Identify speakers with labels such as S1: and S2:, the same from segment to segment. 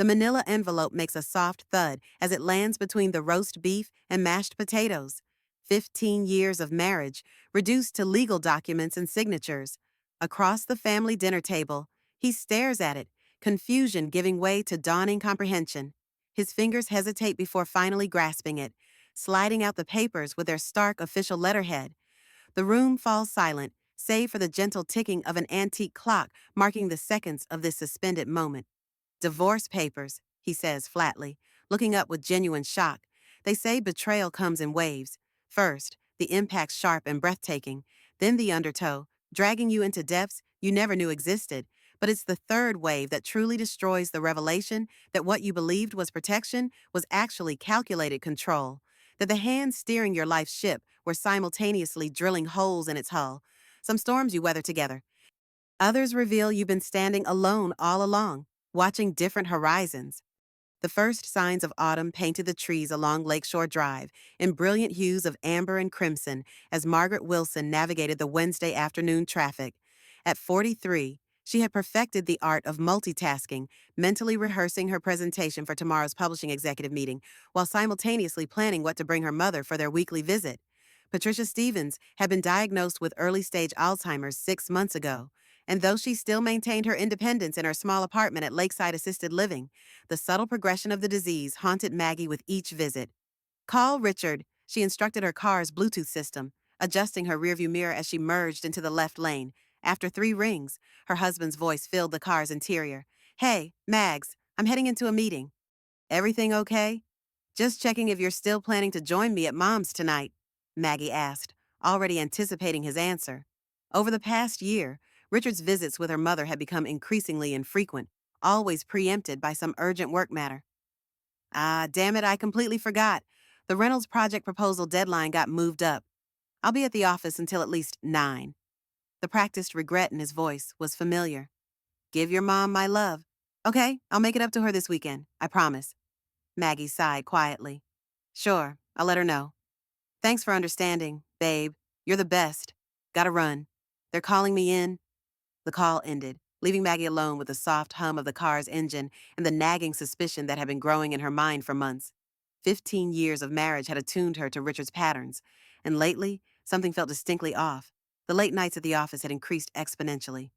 S1: The manila envelope makes a soft thud as it lands between the roast beef and mashed potatoes. 15 years of marriage, reduced to legal documents and signatures. Across the family dinner table, he stares at it, confusion giving way to dawning comprehension. His fingers hesitate before finally grasping it, sliding out the papers with their stark official letterhead. The room falls silent, save for the gentle ticking of an antique clock marking the seconds of this suspended moment. Divorce papers, he says flatly, looking up with genuine shock. They say betrayal comes in waves. First, the impact's sharp and breathtaking, then the undertow, dragging you into depths you never knew existed. But it's the third wave that truly destroys the revelation that what you believed was protection was actually calculated control, that the hands steering your life's ship were simultaneously drilling holes in its hull. Some storms you weather together. Others reveal you've been standing alone all along, watching different horizons. The first signs of autumn painted the trees along Lakeshore Drive in brilliant hues of amber and crimson as Margaret Wilson navigated the Wednesday afternoon traffic. At 43, she had perfected the art of multitasking, mentally rehearsing her presentation for tomorrow's publishing executive meeting while simultaneously planning what to bring her mother for their weekly visit. Patricia Stevens had been diagnosed with early-stage Alzheimer's 6 months ago, and though she still maintained her independence in her small apartment at Lakeside Assisted Living, the subtle progression of the disease haunted Maggie with each visit. "Call Richard," she instructed her car's Bluetooth system, adjusting her rearview mirror as she merged into the left lane. After 3 rings, her husband's voice filled the car's interior. "Hey, Mags, I'm heading into a meeting." "Everything okay?" "Just checking if you're still planning to join me at Mom's tonight," Maggie asked, already anticipating his answer. Over the past year, Richard's visits with her mother had become increasingly infrequent, always preempted by some urgent work matter. "Ah, damn it, I completely forgot. The Reynolds project proposal deadline got moved up. I'll be at the office until at least 9. The practiced regret in his voice was familiar. "Give your mom my love." "Okay, I'll make it up to her this weekend, I promise." Maggie sighed quietly. "Sure, I'll let her know. Thanks for understanding, babe. You're the best. Gotta run. They're calling me in." The call ended, leaving Maggie alone with the soft hum of the car's engine and the nagging suspicion that had been growing in her mind for months. 15 years of marriage had attuned her to Richard's patterns, and lately, something felt distinctly off. The late nights at the office had increased exponentially.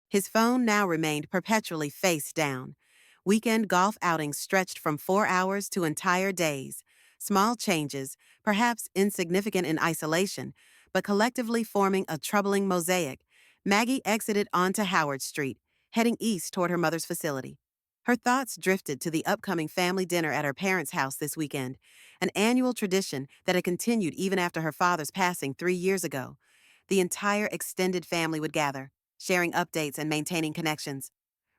S1: His phone now remained perpetually face down. Weekend golf outings stretched from 4 hours to entire days. Small changes, perhaps insignificant in isolation, but collectively forming a troubling mosaic. Maggie exited onto Howard Street, heading east toward her mother's facility. Her thoughts drifted to the upcoming family dinner at her parents' house this weekend, an annual tradition that had continued even after her father's passing 3 years ago. The entire extended family would gather, sharing updates and maintaining connections.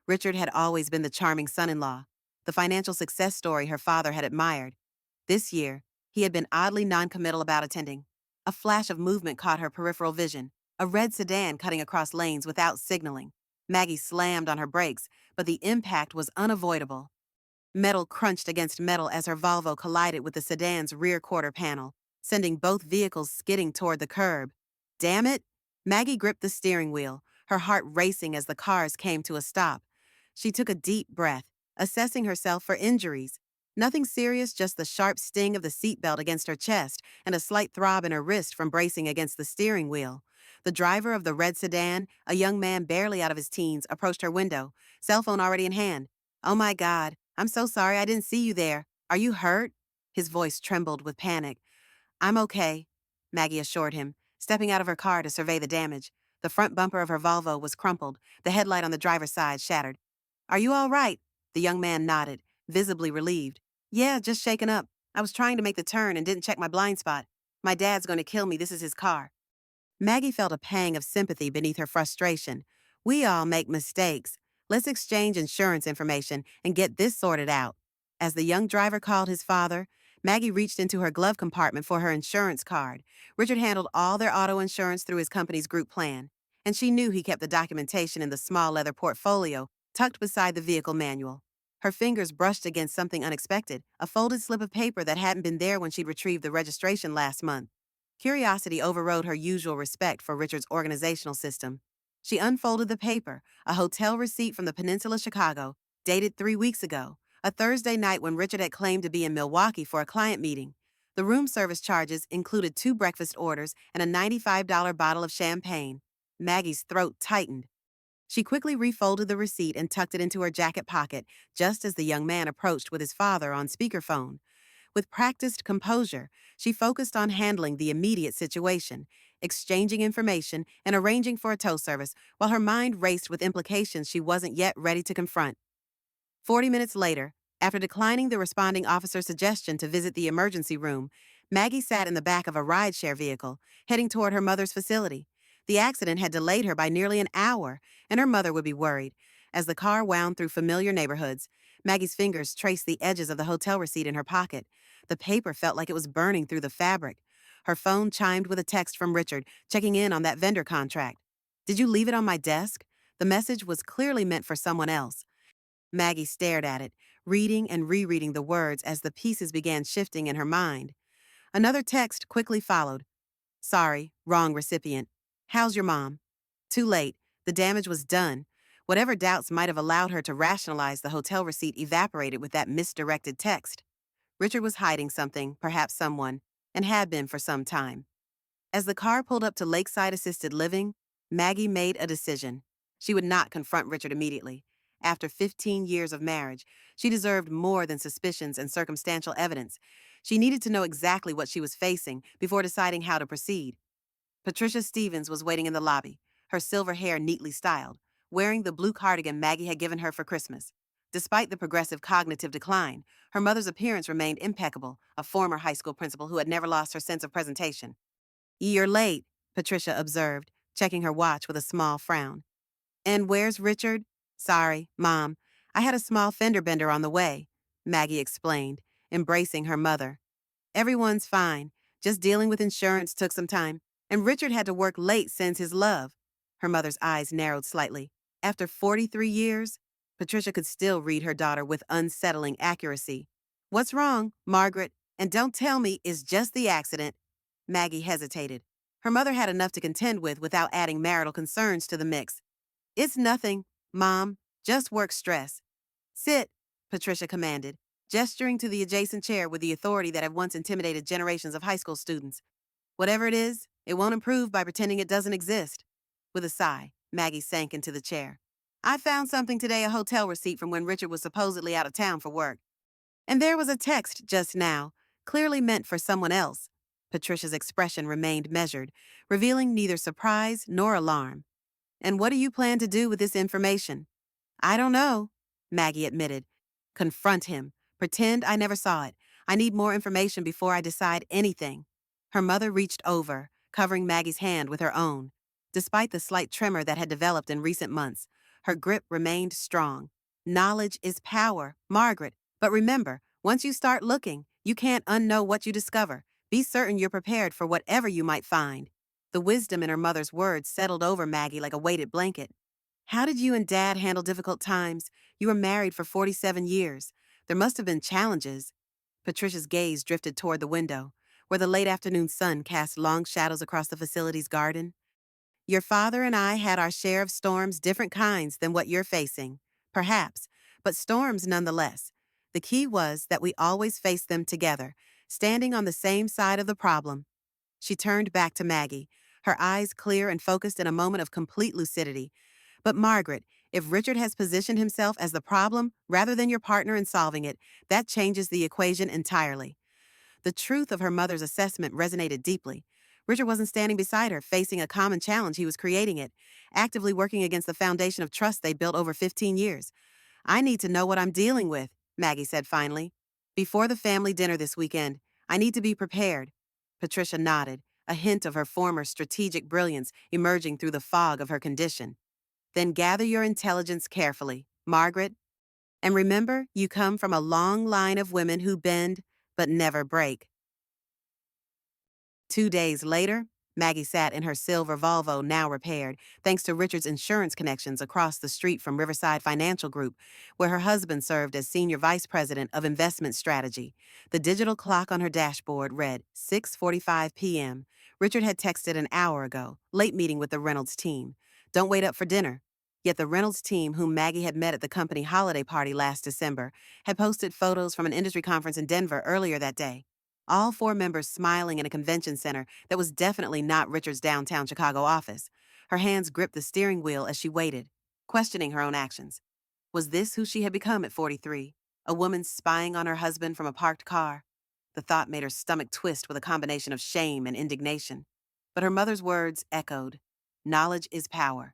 S1: Richard had always been the charming son-in-law, the financial success story her father had admired. This year, he had been oddly noncommittal about attending. A flash of movement caught her peripheral vision, a red sedan cutting across lanes without signaling. Maggie slammed on her brakes, but the impact was unavoidable. Metal crunched against metal as her Volvo collided with the sedan's rear quarter panel, sending both vehicles skidding toward the curb. "Damn it!" Maggie gripped the steering wheel, her heart racing as the cars came to a stop. She took a deep breath, assessing herself for injuries. Nothing serious, just the sharp sting of the seatbelt against her chest and a slight throb in her wrist from bracing against the steering wheel. The driver of the red sedan, a young man barely out of his teens, approached her window, cell phone already in hand. "Oh my God, I'm so sorry I didn't see you there. Are you hurt?" His voice trembled with panic. "I'm okay," Maggie assured him, stepping out of her car to survey the damage. The front bumper of her Volvo was crumpled, the headlight on the driver's side shattered. "Are you all right?" The young man nodded, visibly relieved. "Yeah, just shaken up. I was trying to make the turn and didn't check my blind spot. My dad's going to kill me. This is his car." Maggie felt a pang of sympathy beneath her frustration. "We all make mistakes. Let's exchange insurance information and get this sorted out." As the young driver called his father, Maggie reached into her glove compartment for her insurance card. Richard handled all their auto insurance through his company's group plan, and she knew he kept the documentation in the small leather portfolio tucked beside the vehicle manual. Her fingers brushed against something unexpected, a folded slip of paper that hadn't been there when she'd retrieved the registration last month. Curiosity overrode her usual respect for Richard's organizational system. She unfolded the paper, a hotel receipt from the Peninsula Chicago, dated 3 weeks ago. a Thursday night when Richard had claimed to be in Milwaukee for a client meeting. The room service charges included 2 breakfast orders and a $95 bottle of champagne. Maggie's throat tightened. She quickly refolded the receipt and tucked it into her jacket pocket just as the young man approached with his father on speakerphone. With practiced composure, she focused on handling the immediate situation, exchanging information and arranging for a tow service while her mind raced with implications she wasn't yet ready to confront. 40 minutes later, after declining the responding officer's suggestion to visit the emergency room, Maggie sat in the back of a rideshare vehicle, heading toward her mother's facility. The accident had delayed her by nearly an hour, and her mother would be worried. As the car wound through familiar neighborhoods, Maggie's fingers traced the edges of the hotel receipt in her pocket. The paper felt like it was burning through the fabric. Her phone chimed with a text from Richard, checking in on that vendor contract. "Did you leave it on my desk?" The message was clearly meant for someone else. Maggie stared at it, reading and rereading the words as the pieces began shifting in her mind. Another text quickly followed. "Sorry, wrong recipient. How's your mom?" Too late. The damage was done. Whatever doubts might have allowed her to rationalize the hotel receipt evaporated with that misdirected text. Richard was hiding something, perhaps someone, and had been for some time. As the car pulled up to Lakeside Assisted Living, Maggie made a decision. She would not confront Richard immediately. After 15 years of marriage, she deserved more than suspicions and circumstantial evidence. She needed to know exactly what she was facing before deciding how to proceed. Patricia Stevens was waiting in the lobby, her silver hair neatly styled, wearing the blue cardigan Maggie had given her for Christmas. Despite the progressive cognitive decline, her mother's appearance remained impeccable, a former high school principal who had never lost her sense of presentation. "You're late," Patricia observed, checking her watch with a small frown. "And where's Richard?" "Sorry, Mom. I had a small fender bender on the way," Maggie explained, embracing her mother. "Everyone's fine. Just dealing with insurance took some time. And Richard had to work late since his love." Her mother's eyes narrowed slightly. After 43 years, Patricia could still read her daughter with unsettling accuracy. "What's wrong, Margaret? And don't tell me it's just the accident." Maggie hesitated. Her mother had enough to contend with without adding marital concerns to the mix. "It's nothing, Mom. Just work stress." "Sit," Patricia commanded, gesturing to the adjacent chair with the authority that had once intimidated generations of high school students. "Whatever it is, it won't improve by pretending it doesn't exist." With a sigh, Maggie sank into the chair. "I found something today, a hotel receipt from when Richard was supposedly out of town for work. And there was a text just now, clearly meant for someone else." Patricia's expression remained measured, revealing neither surprise nor alarm. "And what do you plan to do with this information?" "I don't know," Maggie admitted. "Confront him. Pretend I never saw it. I need more information before I decide anything." Her mother reached over, covering Maggie's hand with her own. Despite the slight tremor that had developed in recent months, her grip remained strong. "Knowledge is power, Margaret. But remember, once you start looking, you can't unknow what you discover. Be certain you're prepared for whatever you might find." The wisdom in her mother's words settled over Maggie like a weighted blanket. "How did you and Dad handle difficult times? You were married for 47 years. There must have been challenges." Patricia's gaze drifted toward the window, where the late afternoon sun cast long shadows across the facility's garden. "Your father and I had our share of storms, different kinds than what you're facing. Perhaps, but storms nonetheless. The key was that we always faced them together, standing on the same side of the problem." She turned back to Maggie, her eyes clear and focused in a moment of complete lucidity. "But Margaret, if Richard has positioned himself as the problem rather than your partner in solving it, that changes the equation entirely." The truth of her mother's assessment resonated deeply. Richard wasn't standing beside her, facing a common challenge, he was creating it, actively working against the foundation of trust they'd built over 15 years. "I need to know what I'm dealing with," Maggie said finally. "Before the family dinner this weekend, I need to be prepared." Patricia nodded, a hint of her former strategic brilliance emerging through the fog of her condition. "Then gather your intelligence carefully, Margaret. And remember, you come from a long line of women who bend but never break." 2 days later, Maggie sat in her silver Volvo, now repaired, thanks to Richard's insurance connections across the street from Riverside Financial Group, where her husband served as Senior Vice President of Investment Strategy. The digital clock on her dashboard read 6:45 p.m. Richard had texted an hour ago, late meeting with the Reynolds team. "Don't wait up for dinner." Yet the Reynolds team, whom Maggie had met at the company holiday party last December, had posted photos from an industry conference in Denver earlier that day. All four members smiling in a convention center that was definitely not Richard's downtown Chicago office. Her hands gripped the steering wheel as she waited, questioning her own actions. Was this who she had become at 43? A woman spying on her husband from a parked car? The thought made her stomach twist with a combination of shame and indignation. But her mother's words echoed. Knowledge is power.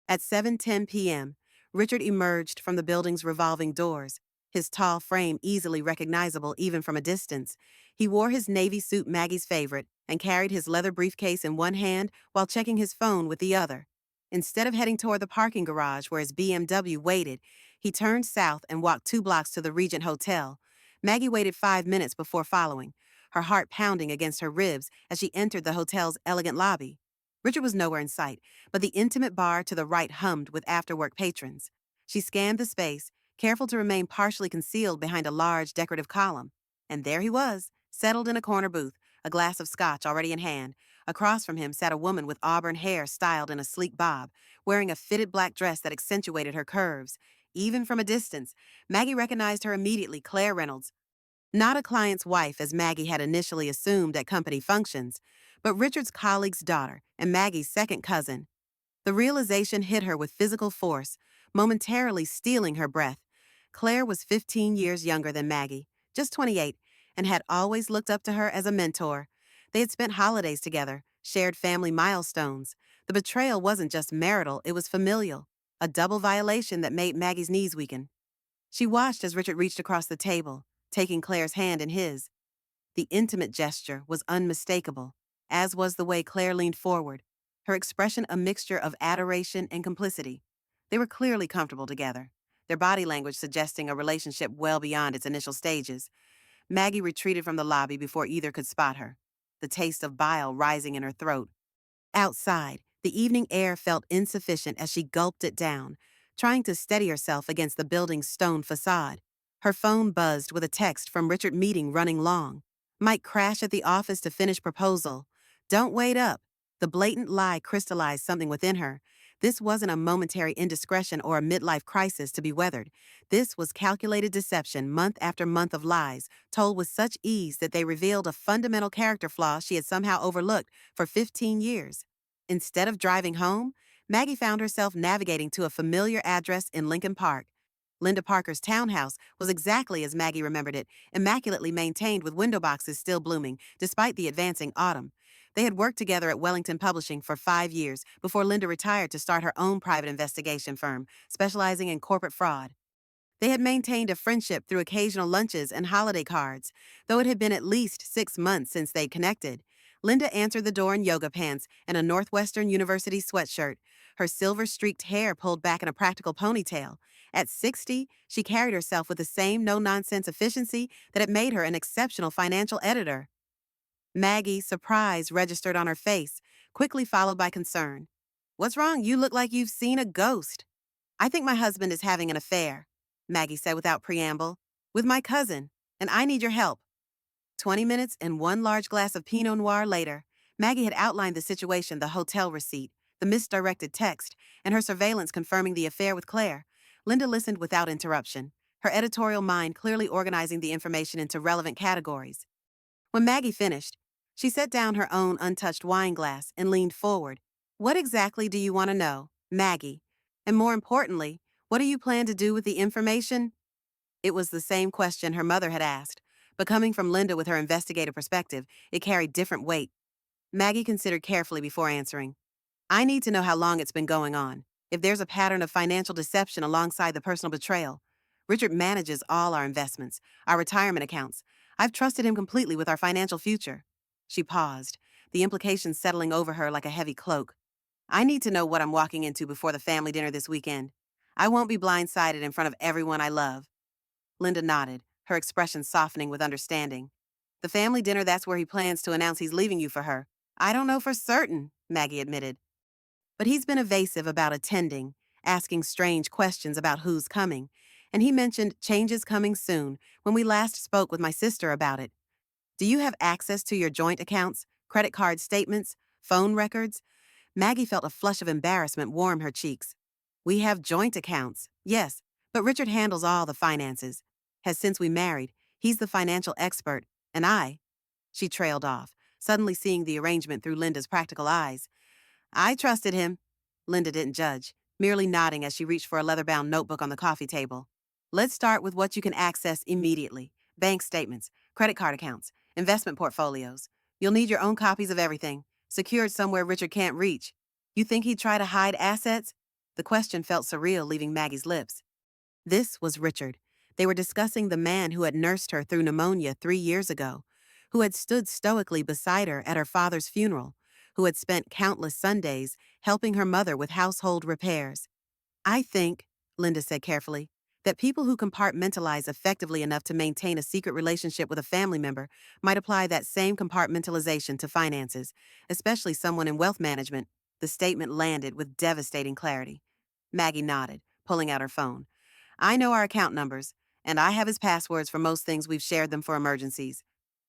S1: At 7:10 p.m., Richard emerged from the building's revolving doors, his tall frame easily recognizable even from a distance. He wore his navy suit, Maggie's favorite, and carried his leather briefcase in one hand while checking his phone with the other. Instead of heading toward the parking garage where his BMW waited, he turned south and walked 2 blocks to the Regent Hotel. Maggie waited 5 minutes before following, her heart pounding against her ribs as she entered the hotel's elegant lobby. Richard was nowhere in sight, but the intimate bar to the right hummed with after-work patrons. She scanned the space, careful to remain partially concealed behind a large decorative column. And there he was, settled in a corner booth, a glass of scotch already in hand. Across from him sat a woman with auburn hair styled in a sleek bob, wearing a fitted black dress that accentuated her curves. Even from a distance, Maggie recognized her immediately, Claire Reynolds. Not a client's wife as Maggie had initially assumed at company functions, but Richard's colleague's daughter and Maggie's second cousin. The realization hit her with physical force, momentarily stealing her breath. Claire was 15 years younger than Maggie, just 28, and had always looked up to her as a mentor. They had spent holidays together, shared family milestones. The betrayal wasn't just marital, it was familial, a double violation that made Maggie's knees weaken. She watched as Richard reached across the table, taking Claire's hand in his. The intimate gesture was unmistakable, as was the way Claire leaned forward, her expression a mixture of adoration and complicity. They were clearly comfortable together, their body language suggesting a relationship well beyond its initial stages. Maggie retreated from the lobby before either could spot her, the taste of bile rising in her throat. Outside, the evening air felt insufficient as she gulped it down, trying to steady herself against the building's stone facade. Her phone buzzed with a text from Richard meeting running long. Might crash at the office to finish proposal. Don't wait up. The blatant lie crystallized something within her. This wasn't a momentary indiscretion or a midlife crisis to be weathered. This was calculated deception, month after month of lies, told with such ease that they revealed a fundamental character flaw she had somehow overlooked for 15 years. Instead of driving home, Maggie found herself navigating to a familiar address in Lincoln Park. Linda Parker's townhouse was exactly as Maggie remembered it, immaculately maintained with window boxes still blooming, despite the advancing autumn. They had worked together at Wellington Publishing for 5 years before Linda retired to start her own private investigation firm, specializing in corporate fraud. They had maintained a friendship through occasional lunches and holiday cards, though it had been at least 6 months since they'd connected. Linda answered the door in yoga pants and a Northwestern University sweatshirt, her silver-streaked hair pulled back in a practical ponytail. At 60, she carried herself with the same no-nonsense efficiency that had made her an exceptional financial editor. Maggie, surprise registered on her face, quickly followed by concern. "What's wrong? You look like you've seen a ghost." "I think my husband is having an affair," Maggie said without preamble, "with my cousin, and I need your help." 20 minutes and one large glass of Pinot Noir later, Maggie had outlined the situation, the hotel receipt, the misdirected text, and her surveillance confirming the affair with Claire. Linda listened without interruption, her editorial mind clearly organizing the information into relevant categories. When Maggie finished, she set down her own untouched wine glass and leaned forward. "What exactly do you want to know, Maggie? And more importantly, what do you plan to do with the information?" It was the same question her mother had asked, but coming from Linda with her investigative perspective, it carried different weight. Maggie considered carefully before answering. "I need to know how long it's been going on, if there's a pattern of financial deception alongside the personal betrayal. Richard manages all our investments, our retirement accounts. I've trusted him completely with our financial future." She paused, the implications settling over her like a heavy cloak. "I need to know what I'm walking into before the family dinner this weekend. I won't be blindsided in front of everyone I love." Linda nodded, her expression softening with understanding. "The family dinner, that's where he plans to announce he's leaving you for her." "I don't know for certain," Maggie admitted. "But he's been evasive about attending, asking strange questions about who's coming, and he mentioned changes coming soon when we last spoke with my sister about it. Do you have access to your joint accounts, credit card statements, phone records?" Maggie felt a flush of embarrassment warm her cheeks. We have joint accounts, yes, but Richard handles all the finances. Since we married, he's the financial expert, and I. She trailed off, suddenly seeing the arrangement through Linda's practical eyes. I trusted him. Linda didn't judge, merely nodding as she reached for a leather-bound notebook on the coffee table. Let's start with what you can access immediately: bank statements, credit card accounts, investment portfolios. You'll need your own copies of everything, secured somewhere Richard can't reach. You think he'd try to hide assets? The question felt surreal, leaving Maggie's lips. This was Richard. They were discussing the man who had nursed her through pneumonia 3 years ago, who had stood stoically beside her at her father's funeral, who had spent countless Sundays helping her mother with household repairs. I think, Linda said carefully, that people who compartmentalize effectively enough to maintain a secret relationship with a family member might apply that same compartmentalization to finances, especially someone in wealth management. The statement landed with devastating clarity. Maggie nodded, pulling out her phone. I know our account numbers, and I have his passwords for most things. We've shared them for emergencies.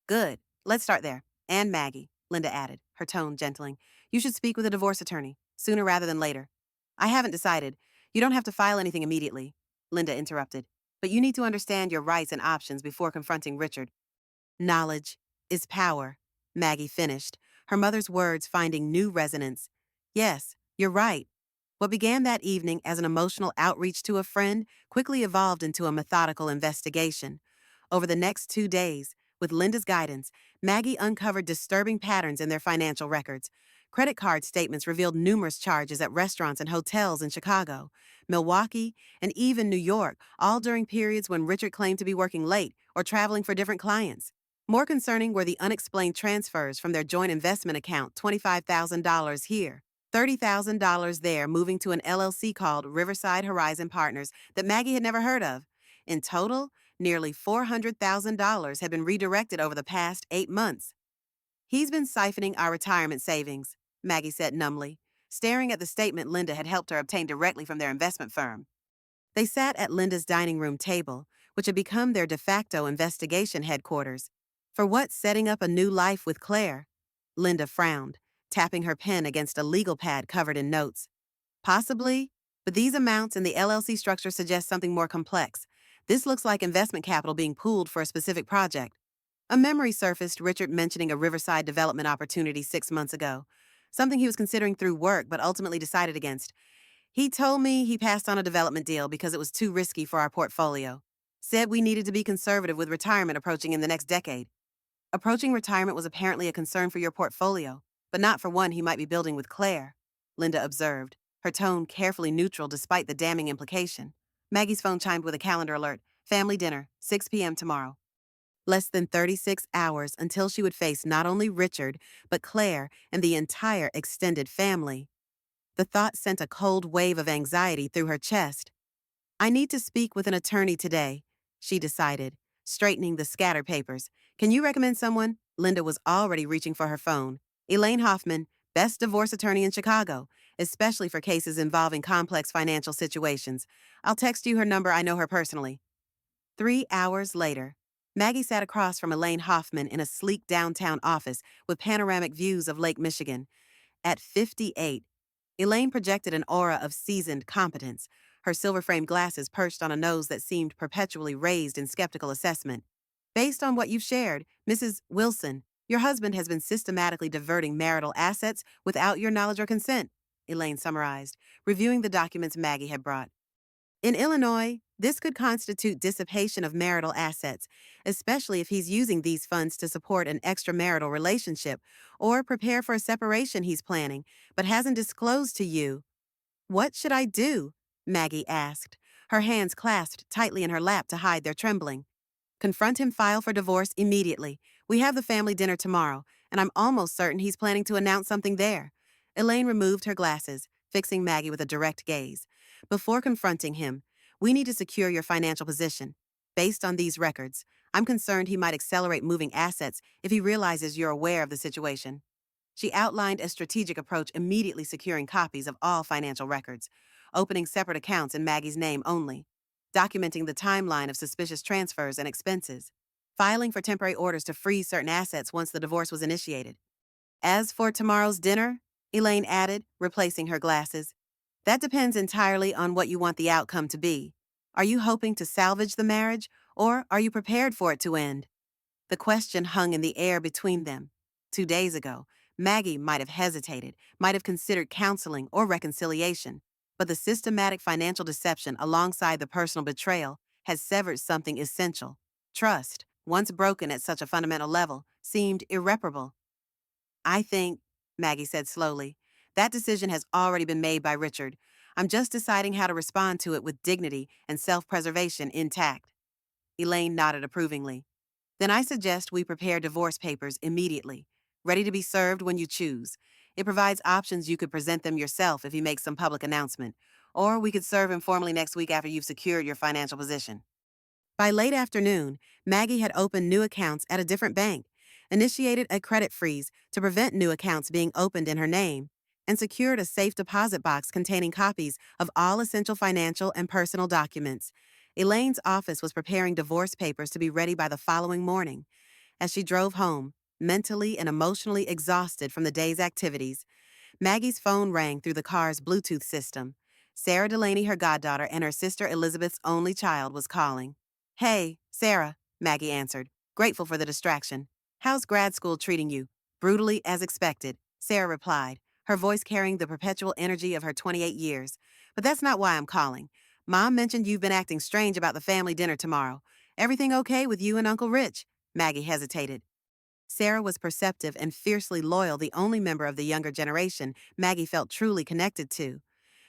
S1: Good. Let's start there. And Maggie, Linda added, her tone gentling. You should speak with a divorce attorney, sooner rather than later. I haven't decided. You don't have to file anything immediately, Linda interrupted. But you need to understand your rights and options before confronting Richard. Knowledge is power, Maggie finished, her mother's words finding new resonance. Yes, you're right. What began that evening as an emotional outreach to a friend quickly evolved into a methodical investigation. Over the next 2 days, with Linda's guidance, Maggie uncovered disturbing patterns in their financial records. Credit card statements revealed numerous charges at restaurants and hotels in Chicago, Milwaukee, and even New York, all during periods when Richard claimed to be working late or traveling for different clients. More concerning were the unexplained transfers from their joint investment account: $25,000 here, $30,000 there, moving to an LLC called Riverside Horizon Partners that Maggie had never heard of. In total, nearly $400,000 had been redirected over the past 8 months. He's been siphoning our retirement savings, Maggie said numbly, staring at the statement Linda had helped her obtain directly from their investment firm. They sat at Linda's dining room table, which had become their de facto investigation headquarters. For what, setting up a new life with Claire? Linda frowned, tapping her pen against a legal pad covered in notes. Possibly, but these amounts and the LLC structure suggest something more complex. This looks like investment capital being pooled for a specific project. A memory surfaced, Richard mentioning a Riverside development opportunity 6 months ago, something he was considering through work but ultimately decided against. He told me he passed on a development deal because it was too risky for our portfolio. Said we needed to be conservative with retirement approaching in the next decade. Approaching retirement was apparently a concern for your portfolio, but not for one he might be building with Claire, Linda observed, her tone carefully neutral despite the damning implication. Maggie's phone chimed with a calendar alert. Family dinner, 6 p.m. tomorrow. Less than 36 hours until she would face not only Richard, but Claire and the entire extended family. The thought sent a cold wave of anxiety through her chest. I need to speak with an attorney today, she decided, straightening the scattered papers. Can you recommend someone? Linda was already reaching for her phone. Elaine Hoffman, best divorce attorney in Chicago, especially for cases involving complex financial situations. I'll text you her number. I know her personally. 3 hours later, Maggie sat across from Elaine Hoffman in a sleek downtown office with panoramic views of Lake Michigan. At 58, Elaine projected an aura of seasoned competence, her silver-framed glasses perched on a nose that seemed perpetually raised in skeptical assessment. Based on what you've shared, Mrs. Wilson, your husband has been systematically diverting marital assets without your knowledge or consent, Elaine summarized, reviewing the documents Maggie had brought. In Illinois, this could constitute dissipation of marital assets, especially if he's using these funds to support an extramarital relationship or prepare for a separation he's planning, but hasn't disclosed to you. What should I do? Maggie asked, her hands clasped tightly in her lap to hide their trembling. Confront him, file for divorce immediately. We have the family dinner tomorrow, and I'm almost certain he's planning to announce something there. Elaine removed her glasses, fixing Maggie with a direct gaze. Before confronting him, we need to secure your financial position. Based on these records, I'm concerned he might accelerate moving assets if he realizes you're aware of the situation. She outlined a strategic approach, immediately securing copies of all financial records, opening separate accounts in Maggie's name only, documenting the timeline of suspicious transfers and expenses, filing for temporary orders to freeze certain assets once the divorce was initiated. As for tomorrow's dinner, Elaine added, replacing her glasses, That depends entirely on what you want the outcome to be. Are you hoping to salvage the marriage, or are you prepared for it to end? The question hung in the air between them. 2 days ago, Maggie might have hesitated, might have considered counseling or reconciliation, but the systematic financial deception alongside the personal betrayal had severed something essential. Trust, once broken at such a fundamental level, seemed irreparable. I think, Maggie said slowly, that decision has already been made by Richard. I'm just deciding how to respond to it with dignity and self-preservation intact. Elaine nodded approvingly. Then I suggest we prepare divorce papers immediately, ready to be served when you choose. It provides options. You could present them yourself if you make some public announcement, or we could serve informally next week after you've secured your financial position. By late afternoon, Maggie had opened new accounts at a different bank, initiated a credit freeze to prevent new accounts being opened in her name, and secured a safe deposit box containing copies of all essential financial and personal documents. Elaine's office was preparing divorce papers to be ready by the following morning. As she drove home, mentally and emotionally exhausted from the day's activities, Maggie's phone rang through the car's Bluetooth system. Sarah Delaney, her goddaughter, and her sister Elizabeth's only child, was calling. Hey, Sarah, Maggie answered, grateful for the distraction. How's grad school treating you? Brutally as expected, Sarah replied, her voice carrying the perpetual energy of her 28 years. But that's not why I'm calling. Mom mentioned you've been acting strange about the family dinner tomorrow. Everything okay with you and Uncle Rich? Maggie hesitated. Sarah was perceptive and fiercely loyal, the only member of the younger generation Maggie felt truly connected to.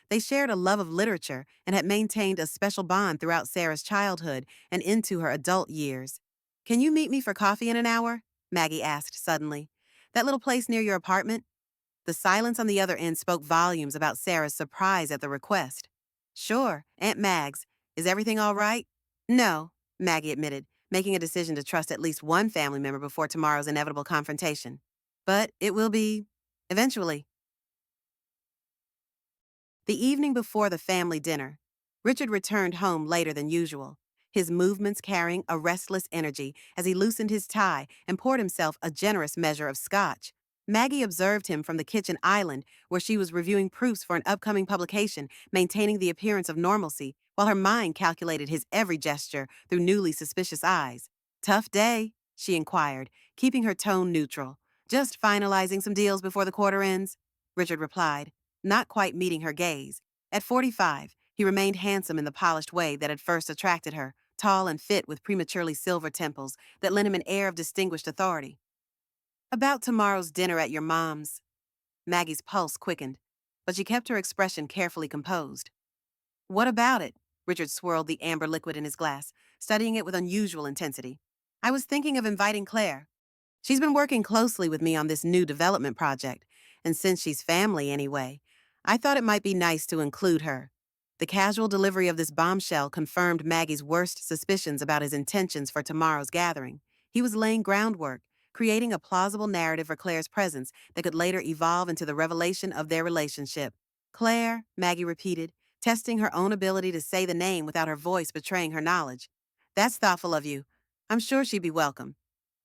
S1: They shared a love of literature and had maintained a special bond throughout Sarah's childhood and into her adult years. Can you meet me for coffee in an hour? Maggie asked suddenly. That little place near your apartment? The silence on the other end spoke volumes about Sarah's surprise at the request. Sure, Aunt Mags. Is everything all right? No, Maggie admitted, making a decision to trust at least one family member before tomorrow's inevitable confrontation. But it will be, eventually. The evening before the family dinner, Richard returned home later than usual, his movements carrying a restless energy as he loosened his tie and poured himself a generous measure of scotch. Maggie observed him from the kitchen island where she was reviewing proofs for an upcoming publication, maintaining the appearance of normalcy, while her mind calculated his every gesture through newly suspicious eyes. Tough day, she inquired, keeping her tone neutral. Just finalizing some deals before the quarter ends, Richard replied, not quite meeting her gaze. At 45, he remained handsome in the polished way that had first attracted her, tall and fit with prematurely silver temples that lent him an air of distinguished authority. About tomorrow's dinner at your mom's. Maggie's pulse quickened, but she kept her expression carefully composed. What about it? Richard swirled the amber liquid in his glass, studying it with unusual intensity. I was thinking of inviting Claire. She's been working closely with me on this new development project, and since she's family anyway, I thought it might be nice to include her. The casual delivery of this bombshell confirmed Maggie's worst suspicions about his intentions for tomorrow's gathering. He was laying groundwork, creating a plausible narrative for Claire's presence that could later evolve into the revelation of their relationship. Claire, Maggie repeated, testing her own ability to say the name without her voice betraying her knowledge. That's thoughtful of you. I'm sure she'd be welcome.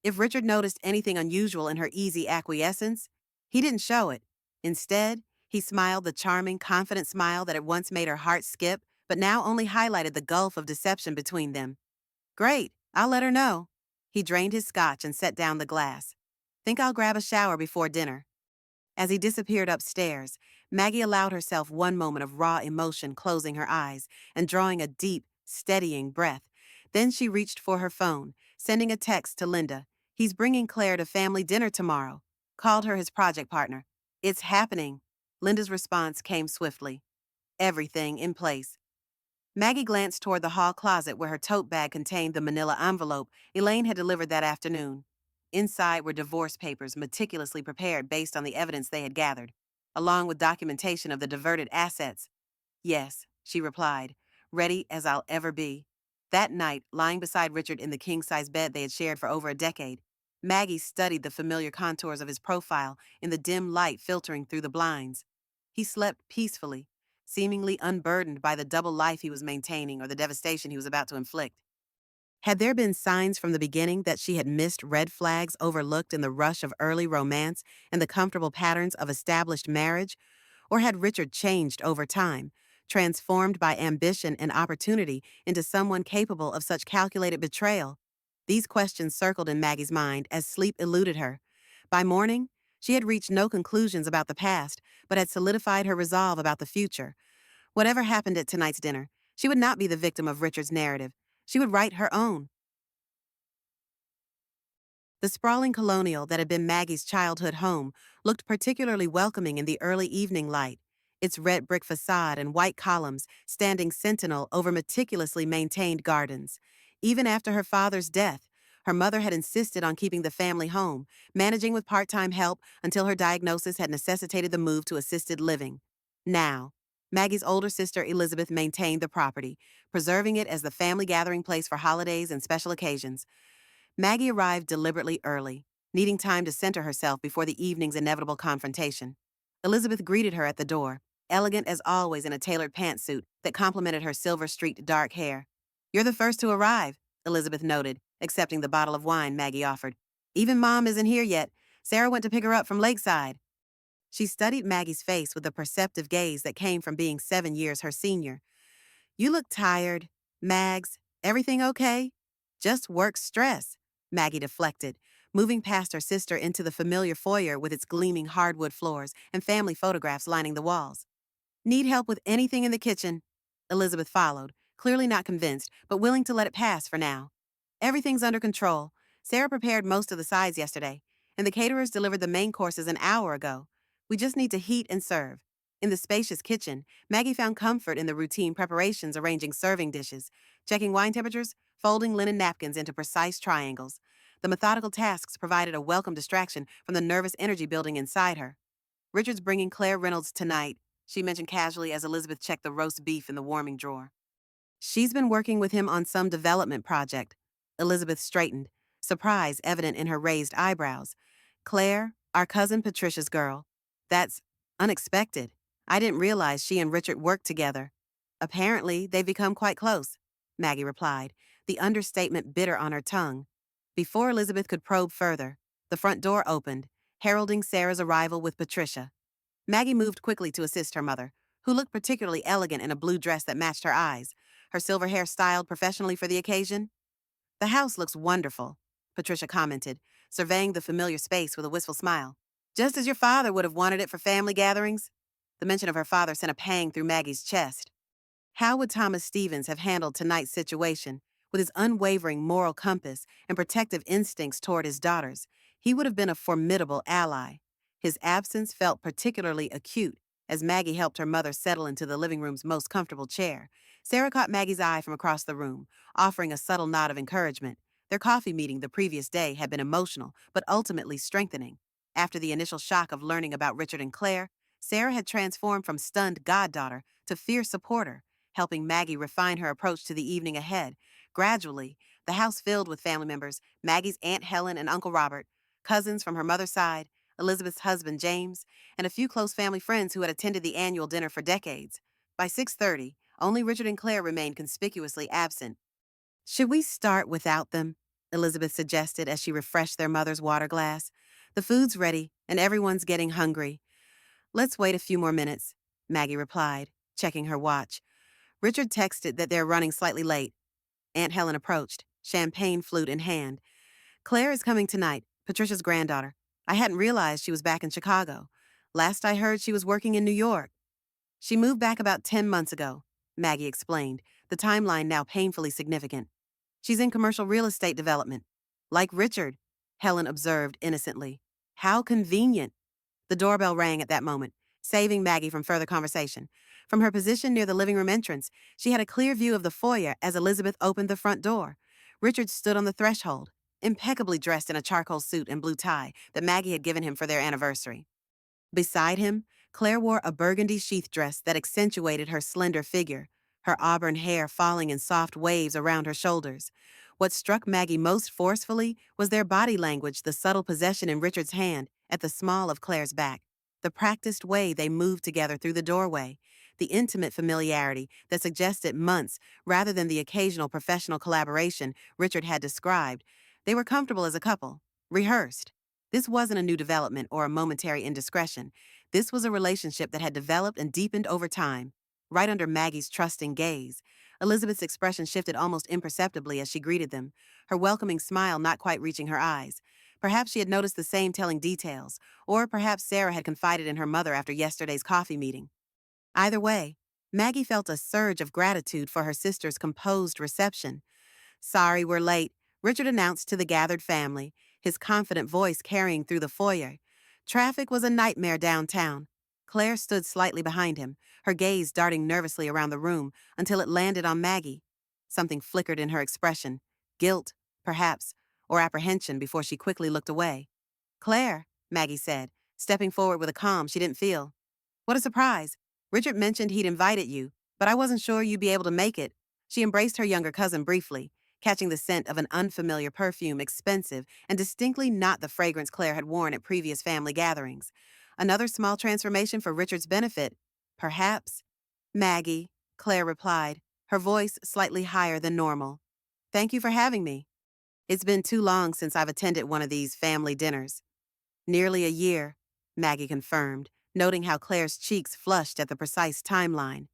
S1: If Richard noticed anything unusual in her easy acquiescence, he didn't show it. Instead, he smiled the charming, confident smile that had once made her heart skip, but now only highlighted the gulf of deception between them. Great, I'll let her know. He drained his scotch and set down the glass. Think I'll grab a shower before dinner. As he disappeared upstairs, Maggie allowed herself one moment of raw emotion, closing her eyes and drawing a deep, steadying breath. Then she reached for her phone, sending a text to Linda. He's bringing Claire to family dinner tomorrow. Called her his project partner. It's happening. Linda's response came swiftly. Everything in place. Maggie glanced toward the hall closet where her tote bag contained the manila envelope Elaine had delivered that afternoon. Inside were divorce papers meticulously prepared based on the evidence they had gathered, along with documentation of the diverted assets. Yes, she replied, ready as I'll ever be. That night, lying beside Richard in the king-size bed they had shared for over a decade, Maggie studied the familiar contours of his profile in the dim light filtering through the blinds. He slept peacefully, seemingly unburdened by the double life he was maintaining or the devastation he was about to inflict. Had there been signs from the beginning that she had missed red flags overlooked in the rush of early romance and the comfortable patterns of established marriage? Or had Richard changed over time, transformed by ambition and opportunity into someone capable of such calculated betrayal? These questions circled in Maggie's mind as sleep eluded her. By morning, she had reached no conclusions about the past, but had solidified her resolve about the future. Whatever happened at tonight's dinner, she would not be the victim of Richard's narrative. She would write her own. The sprawling colonial that had been Maggie's childhood home looked particularly welcoming in the early evening light, its red brick facade and white columns standing sentinel over meticulously maintained gardens. Even after her father's death, her mother had insisted on keeping the family home, managing with part-time help until her diagnosis had necessitated the move to assisted living. Now, Maggie's older sister Elizabeth maintained the property, preserving it as the family gathering place for holidays and special occasions. Maggie arrived deliberately early, needing time to center herself before the evening's inevitable confrontation. Elizabeth greeted her at the door, elegant as always in a tailored pantsuit that complemented her silver-streaked dark hair. "You're the first to arrive," Elizabeth noted, accepting the bottle of wine Maggie offered. "Even Mom isn't here yet. Sarah went to pick her up from Lakeside." She studied Maggie's face with a perceptive gaze that came from being 7 years her senior. "You look tired. Mags, everything okay?" "Just work stress," Maggie deflected, moving past her sister into the familiar foyer with its gleaming hardwood floors and family photographs lining the walls. "Need help with anything in the kitchen?" Elizabeth followed, clearly not convinced, but willing to let it pass for now. "Everything's under control. Sarah prepared most of the sides yesterday, and the caterers delivered the main courses an hour ago. We just need to heat and serve." In the spacious kitchen, Maggie found comfort in the routine preparations, arranging serving dishes, checking wine temperatures, folding linen napkins into precise triangles. The methodical tasks provided a welcome distraction from the nervous energy building inside her. "Richard's bringing Claire Reynolds tonight," she mentioned casually as Elizabeth checked the roast beef in the warming drawer. "She's been working with him on some development project." Elizabeth straightened, surprise evident in her raised eyebrows. "Claire, our cousin Patricia's girl. That's unexpected. I didn't realize she and Richard worked together." "Apparently, they've become quite close," Maggie replied, the understatement bitter on her tongue. Before Elizabeth could probe further, the front door opened, heralding Sarah's arrival with Patricia. Maggie moved quickly to assist her mother, who looked particularly elegant in a blue dress that matched her eyes, her silver hair styled professionally for the occasion. "The house looks wonderful," Patricia commented, surveying the familiar space with a wistful smile. "Just as your father would have wanted it for family gatherings." The mention of her father sent a pang through Maggie's chest. How would Thomas Stevens have handled tonight's situation? With his unwavering moral compass and protective instincts toward his daughters, he would have been a formidable ally. His absence felt particularly acute as Maggie helped her mother settle into the living room's most comfortable chair. Sarah caught Maggie's eye from across the room, offering a subtle nod of encouragement. Their coffee meeting the previous day had been emotional, but ultimately strengthening. After the initial shock of learning about Richard and Claire, Sarah had transformed from stunned goddaughter to fierce supporter, helping Maggie refine her approach to the evening ahead. Gradually, the house filled with family members, Maggie's Aunt Helen and Uncle Robert, cousins from her mother's side, Elizabeth's husband James, and a few close family friends who had attended the annual dinner for decades. By 6:30, only Richard and Claire remained conspicuously absent. "Should we start without them?" Elizabeth suggested as she refreshed their mother's water glass. "The food's ready, and everyone's getting hungry." "Let's wait a few more minutes," Maggie replied, checking her watch. Richard texted that they're running slightly late. Aunt Helen approached, champagne flute in hand. "Claire is coming tonight, Patricia's granddaughter. I hadn't realized she was back in Chicago. Last I heard, she was working in New York." "She moved back about 10 months ago," Maggie explained, the timeline now painfully significant. "She's in commercial real estate development." "Like Richard," Helen observed innocently. "How convenient." The doorbell rang at that moment, saving Maggie from further conversation. From her position near the living room entrance, she had a clear view of the foyer as Elizabeth opened the front door. Richard stood on the threshold, impeccably dressed in a charcoal suit and blue tie that Maggie had given him for their anniversary. Beside him, Claire wore a burgundy sheath dress that accentuated her slender figure, her auburn hair falling in soft waves around her shoulders. What struck Maggie most forcefully was their body language, the subtle possession in Richard's hand at the small of Claire's back, the practiced way they moved together through the doorway, the intimate familiarity that suggested months rather than the occasional professional collaboration Richard had described. They were comfortable as a couple, rehearsed. This wasn't a new development or a momentary indiscretion. This was a relationship that had developed and deepened over time, right under Maggie's trusting gaze. Elizabeth's expression shifted almost imperceptibly as she greeted them, her welcoming smile not quite reaching her eyes. Perhaps she had noticed the same telling details, or perhaps Sarah had confided in her mother after yesterday's coffee meeting. Either way, Maggie felt a surge of gratitude for her sister's composed reception. "Sorry we're late," Richard announced to the gathered family, his confident voice carrying through the foyer. Traffic was a nightmare downtown. Claire stood slightly behind him, her gaze darting nervously around the room until it landed on Maggie. Something flickered in her expression, guilt, perhaps, or apprehension before she quickly looked away. "Claire," Maggie said, stepping forward with a calm she didn't feel. "What a surprise. Richard mentioned he'd invited you, but I wasn't sure you'd be able to make it." She embraced her younger cousin briefly, catching the scent of an unfamiliar perfume, expensive and distinctly not the fragrance Claire had worn at previous family gatherings. Another small transformation for Richard's benefit, perhaps. "Maggie," Claire replied, her voice slightly higher than normal. "Thank you for having me. It's been too long since I've attended one of these family dinners." "Nearly a year," Maggie confirmed, noting how Claire's cheeks flushed at the precise timeline.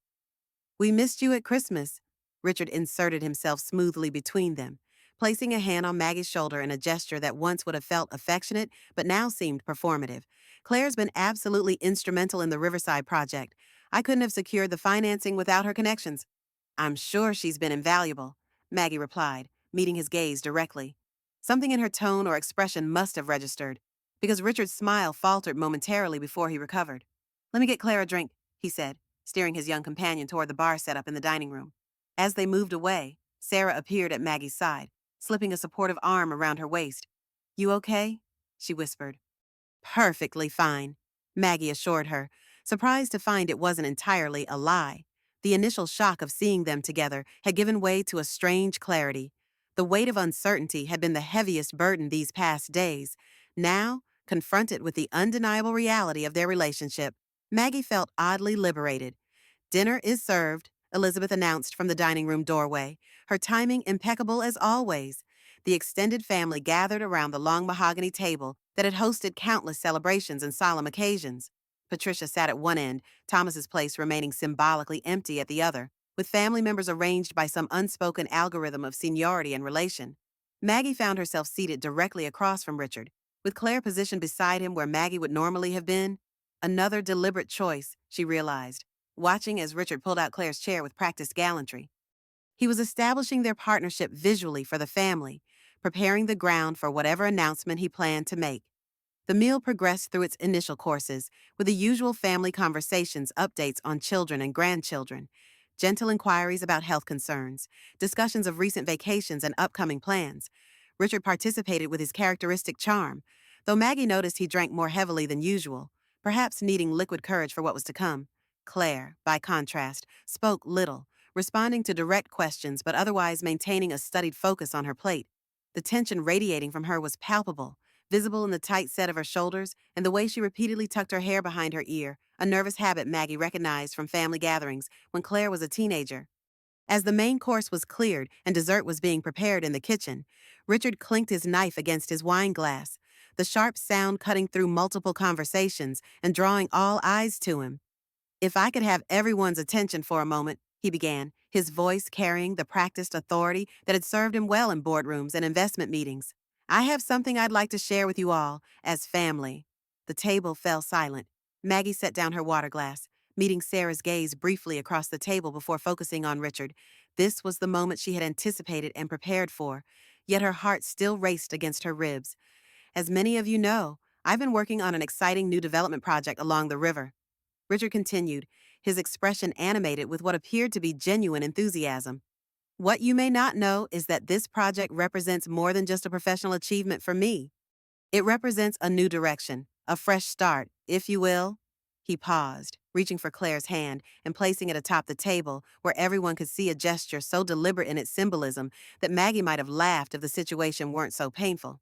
S1: "We missed you at Christmas." Richard inserted himself smoothly between them, placing a hand on Maggie's shoulder in a gesture that once would have felt affectionate but now seemed performative. "Claire's been absolutely instrumental in the Riverside project. I couldn't have secured the financing without her connections." "I'm sure she's been invaluable," Maggie replied, meeting his gaze directly. Something in her tone or expression must have registered, because Richard's smile faltered momentarily before he recovered. "Let me get Claire a drink," he said, steering his young companion toward the bar set up in the dining room. As they moved away, Sarah appeared at Maggie's side, slipping a supportive arm around her waist. "You okay?" she whispered. "Perfectly fine," Maggie assured her, surprised to find it wasn't entirely a lie. The initial shock of seeing them together had given way to a strange clarity. The weight of uncertainty had been the heaviest burden these past days. Now, confronted with the undeniable reality of their relationship, Maggie felt oddly liberated. "Dinner is served," Elizabeth announced from the dining room doorway, her timing impeccable as always. The extended family gathered around the long mahogany table that had hosted countless celebrations and solemn occasions. Patricia sat at one end, Thomas's place remaining symbolically empty at the other, with family members arranged by some unspoken algorithm of seniority and relation. Maggie found herself seated directly across from Richard, with Claire positioned beside him where Maggie would normally have been. Another deliberate choice, she realized, watching as Richard pulled out Claire's chair with practiced gallantry. He was establishing their partnership visually for the family, preparing the ground for whatever announcement he planned to make. The meal progressed through its initial courses, with the usual family conversations, updates on children and grandchildren, gentle inquiries about health concerns, discussions of recent vacations and upcoming plans. Richard participated with his characteristic charm, though Maggie noticed he drank more heavily than usual, perhaps needing liquid courage for what was to come. Claire, by contrast, spoke little, responding to direct questions but otherwise maintaining a studied focus on her plate. The tension radiating from her was palpable, visible in the tight set of her shoulders and the way she repeatedly tucked her hair behind her ear, a nervous habit Maggie recognized from family gatherings when Claire was a teenager. As the main course was cleared and dessert was being prepared in the kitchen, Richard clinked his knife against his wine glass, the sharp sound cutting through multiple conversations and drawing all eyes to him. "If I could have everyone's attention for a moment," he began, his voice carrying the practiced authority that had served him well in boardrooms and investment meetings. "I have something I'd like to share with you all, as family." The table fell silent. Maggie set down her water glass, meeting Sarah's gaze briefly across the table before focusing on Richard. This was the moment she had anticipated and prepared for, yet her heart still raced against her ribs. "As many of you know, I've been working on an exciting new development project along the river," Richard continued, his expression animated with what appeared to be genuine enthusiasm. "What you may not know is that this project represents more than just a professional achievement for me. It represents a new direction, a fresh start, if you will." He paused, reaching for Claire's hand and placing it atop the table where everyone could see a gesture so deliberate in its symbolism that Maggie might have laughed if the situation weren't so painful.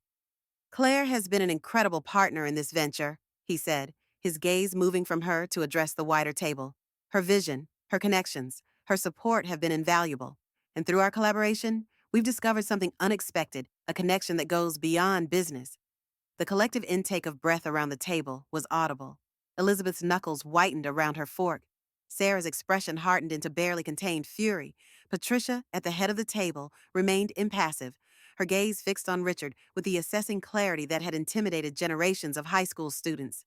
S1: "Claire has been an incredible partner in this venture," he said, his gaze moving from her to address the wider table. "Her vision, her connections, her support have been invaluable. And through our collaboration, we've discovered something unexpected, a connection that goes beyond business." The collective intake of breath around the table was audible. Elizabeth's knuckles whitened around her fork. Sarah's expression hardened into barely contained fury. Patricia, at the head of the table, remained impassive, her gaze fixed on Richard with the assessing clarity that had intimidated generations of high school students.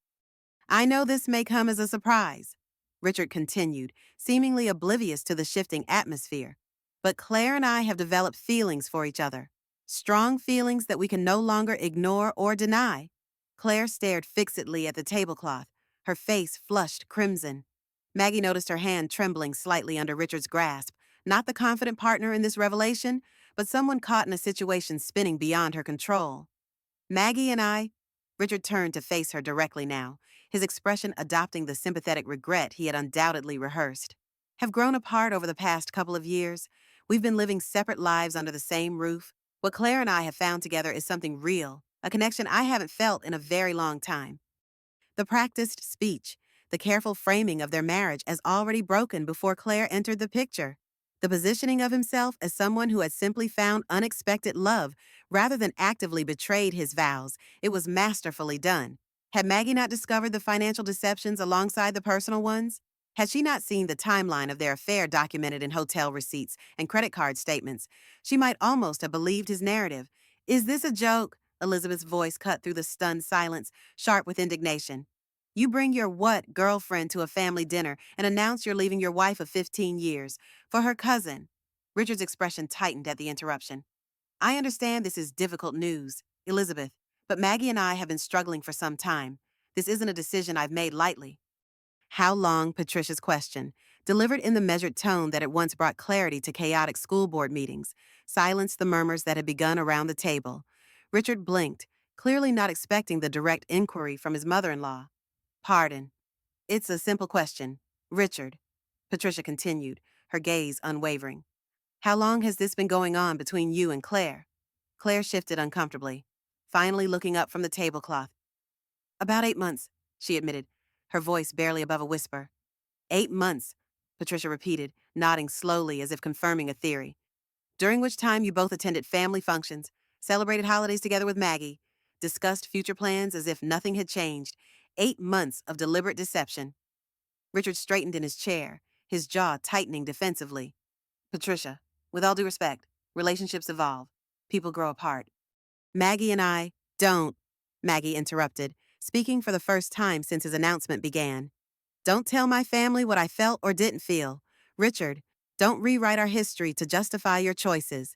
S1: I know this may come as a surprise, Richard continued, seemingly oblivious to the shifting atmosphere. But Claire and I have developed feelings for each other. Strong feelings that we can no longer ignore or deny. Claire stared fixedly at the tablecloth, her face flushed crimson. Maggie noticed her hand trembling slightly under Richard's grasp, not the confident partner in this revelation, but someone caught in a situation spinning beyond her control. Maggie and I, Richard turned to face her directly now, his expression adopting the sympathetic regret he had undoubtedly rehearsed, have grown apart over the past couple of years. We've been living separate lives under the same roof. What Claire and I have found together is something real, a connection I haven't felt in a very long time. The practiced speech, the careful framing of their marriage as already broken before Claire entered the picture. The positioning of himself as someone who had simply found unexpected love rather than actively betrayed his vows. It was masterfully done. Had Maggie not discovered the financial deceptions alongside the personal ones? Had she not seen the timeline of their affair documented in hotel receipts and credit card statements, she might almost have believed his narrative. Is this a joke? Elizabeth's voice cut through the stunned silence, sharp with indignation. You bring your what girlfriend to a family dinner and announce you're leaving your wife of 15 years for her cousin. Richard's expression tightened at the interruption. I understand this is difficult news, Elizabeth, but Maggie and I have been struggling for some time. This isn't a decision I've made lightly. How long? Patricia's question, delivered in the measured tone that at once brought clarity to chaotic school board meetings, silenced the murmurs that had begun around the table. Richard blinked, clearly not expecting the direct inquiry from his mother-in-law. Pardon. It's a simple question. Richard, Patricia continued, her gaze unwavering. How long has this been going on between you and Claire? Claire shifted uncomfortably, finally looking up from the tablecloth. About 8 months, she admitted, her voice barely above a whisper. 8 months, Patricia repeated, nodding slowly as if confirming a theory. During which time you both attended family functions, celebrated holidays together with Maggie, discussed future plans as if nothing had changed. 8 months of deliberate deception. Richard straightened in his chair, his jaw tightening defensively. Patricia, with all due respect, relationships evolve. People grow apart. Maggie and I don't, Maggie interrupted, speaking for the first time since his announcement began. Don't tell my family what I felt or didn't feel. Richard, don't rewrite our history to justify your choices.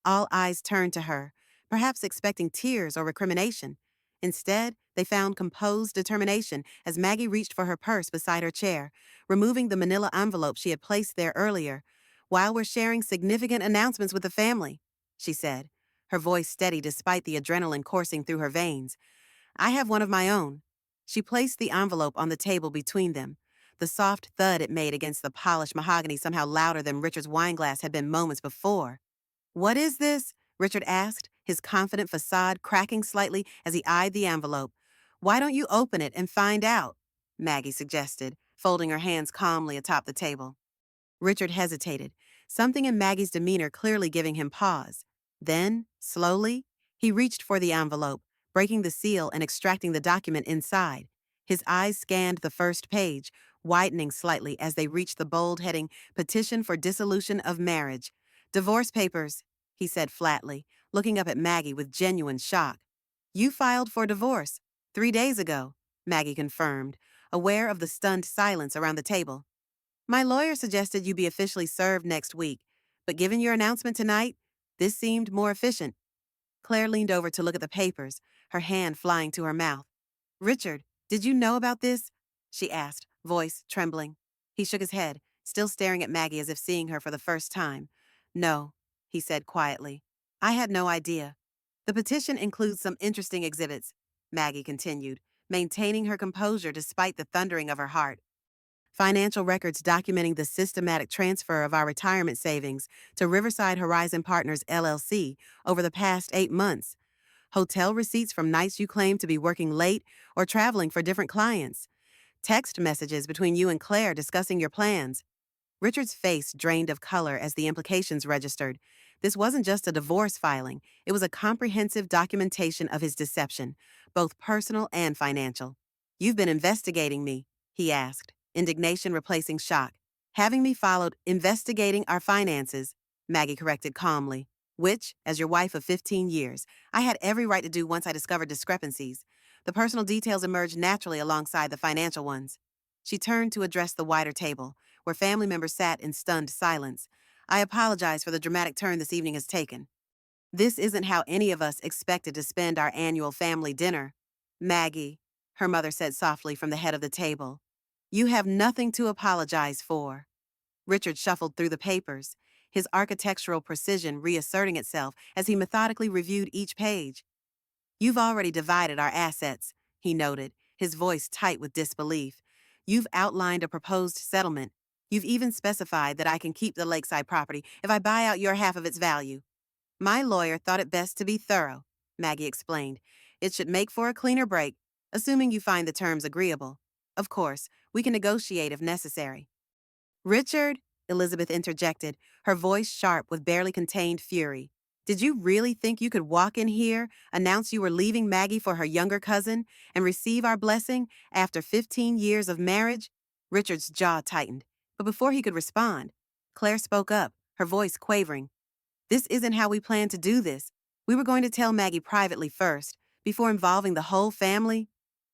S1: All eyes turned to her, perhaps expecting tears or recrimination. Instead, they found composed determination as Maggie reached for her purse beside her chair, removing the manila envelope she had placed there earlier. While we're sharing significant announcements with the family, she said, her voice steady despite the adrenaline coursing through her veins. I have one of my own. She placed the envelope on the table between them. The soft thud it made against the polished mahogany somehow louder than Richard's wineglass had been moments before. What is this? Richard asked, his confident facade cracking slightly as he eyed the envelope. Why don't you open it and find out? Maggie suggested, folding her hands calmly atop the table. Richard hesitated, something in Maggie's demeanor clearly giving him pause. Then, slowly, he reached for the envelope, breaking the seal and extracting the document inside. His eyes scanned the first page, widening slightly as they reached the bold heading, Petition for Dissolution of Marriage. Divorce papers, he said flatly, looking up at Maggie with genuine shock. You filed for divorce 3 days ago, Maggie confirmed, aware of the stunned silence around the table. My lawyer suggested you be officially served next week, but given your announcement tonight, this seemed more efficient. Claire leaned over to look at the papers, her hand flying to her mouth. Richard, did you know about this? She asked, voice trembling. He shook his head, still staring at Maggie as if seeing her for the first time. No, he said quietly. I had no idea. The petition includes some interesting exhibits, Maggie continued, maintaining her composure despite the thundering of her heart. Financial records documenting the systematic transfer of our retirement savings to Riverside Horizon Partners LLC over the past 8 months. Hotel receipts from nights you claim to be working late or traveling for different clients. Text messages between you and Claire discussing your plans. Richard's face drained of color as the implications registered. This wasn't just a divorce filing. It was a comprehensive documentation of his deception, both personal and financial. You've been investigating me, he asked, indignation replacing shock. Having me followed, investigating our finances, Maggie corrected calmly, which, as your wife of 15 years, I had every right to do once I discovered discrepancies. The personal details emerged naturally alongside the financial ones. She turned to address the wider table, where family members sat in stunned silence. I apologize for the dramatic turn this evening has taken. This isn't how any of us expected to spend our annual family dinner. Maggie, her mother said softly from the head of the table. You have nothing to apologize for. Richard shuffled through the papers, his architectural precision reasserting itself as he methodically reviewed each page. You've already divided our assets, he noted, his voice tight with disbelief. You've outlined a proposed settlement. You've even specified that I can keep the lakeside property if I buy out your half of its value. My lawyer thought it best to be thorough, Maggie explained. It should make for a cleaner break, assuming you find the terms agreeable. Of course, we can negotiate if necessary. Richard, Elizabeth interjected, her voice sharp with barely contained fury. Did you really think you could walk in here, announce you were leaving Maggie for her younger cousin, and receive our blessing after 15 years of marriage? Richard's jaw tightened, but before he could respond, Claire spoke up, her voice quavering. This isn't how we planned to do this. We were going to tell Maggie privately first, before involving the whole family.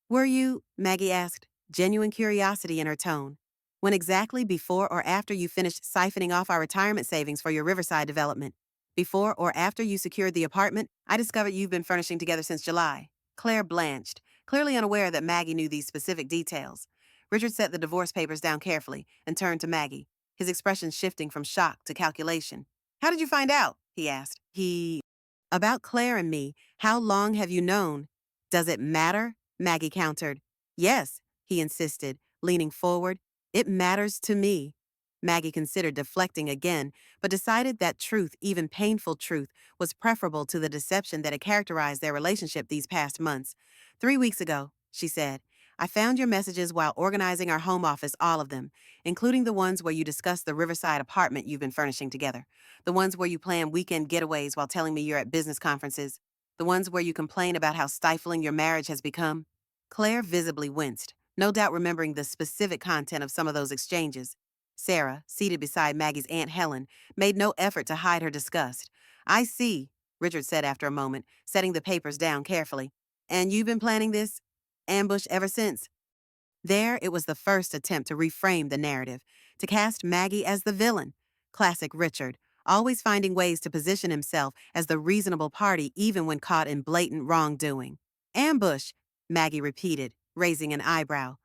S1: Were you, Maggie asked, genuine curiosity in her tone, when exactly before or after you finished siphoning off our retirement savings for your Riverside development? Before or after you secured the apartment, I discovered you've been furnishing together since July. Claire blanched, clearly unaware that Maggie knew these specific details. Richard set the divorce papers down carefully and turned to Maggie, his expression shifting from shock to calculation. How did you find out? He asked. About Claire and me, how long have you known? Does it matter? Maggie countered. Yes, he insisted, leaning forward. It matters to me. Maggie considered deflecting again, but decided that truth, even painful truth, was preferable to the deception that had characterized their relationship these past months. 3 weeks ago, she said, I found your messages while organizing our home office, all of them, including the ones where you discussed the Riverside apartment you've been furnishing together, the ones where you plan weekend getaways while telling me you're at business conferences, the ones where you complain about how stifling your marriage has become. Claire visibly winced, no doubt remembering the specific content of some of those exchanges. Sarah, seated beside Maggie's Aunt Helen, made no effort to hide her disgust. I see, Richard said after a moment, setting the papers down carefully. And you've been planning this ambush ever since? There, it was the first attempt to reframe the narrative, to cast Maggie as the villain. Classic Richard, always finding ways to position himself as the reasonable party even when caught in blatant wrongdoing. Ambush, Maggie repeated, raising an eyebrow.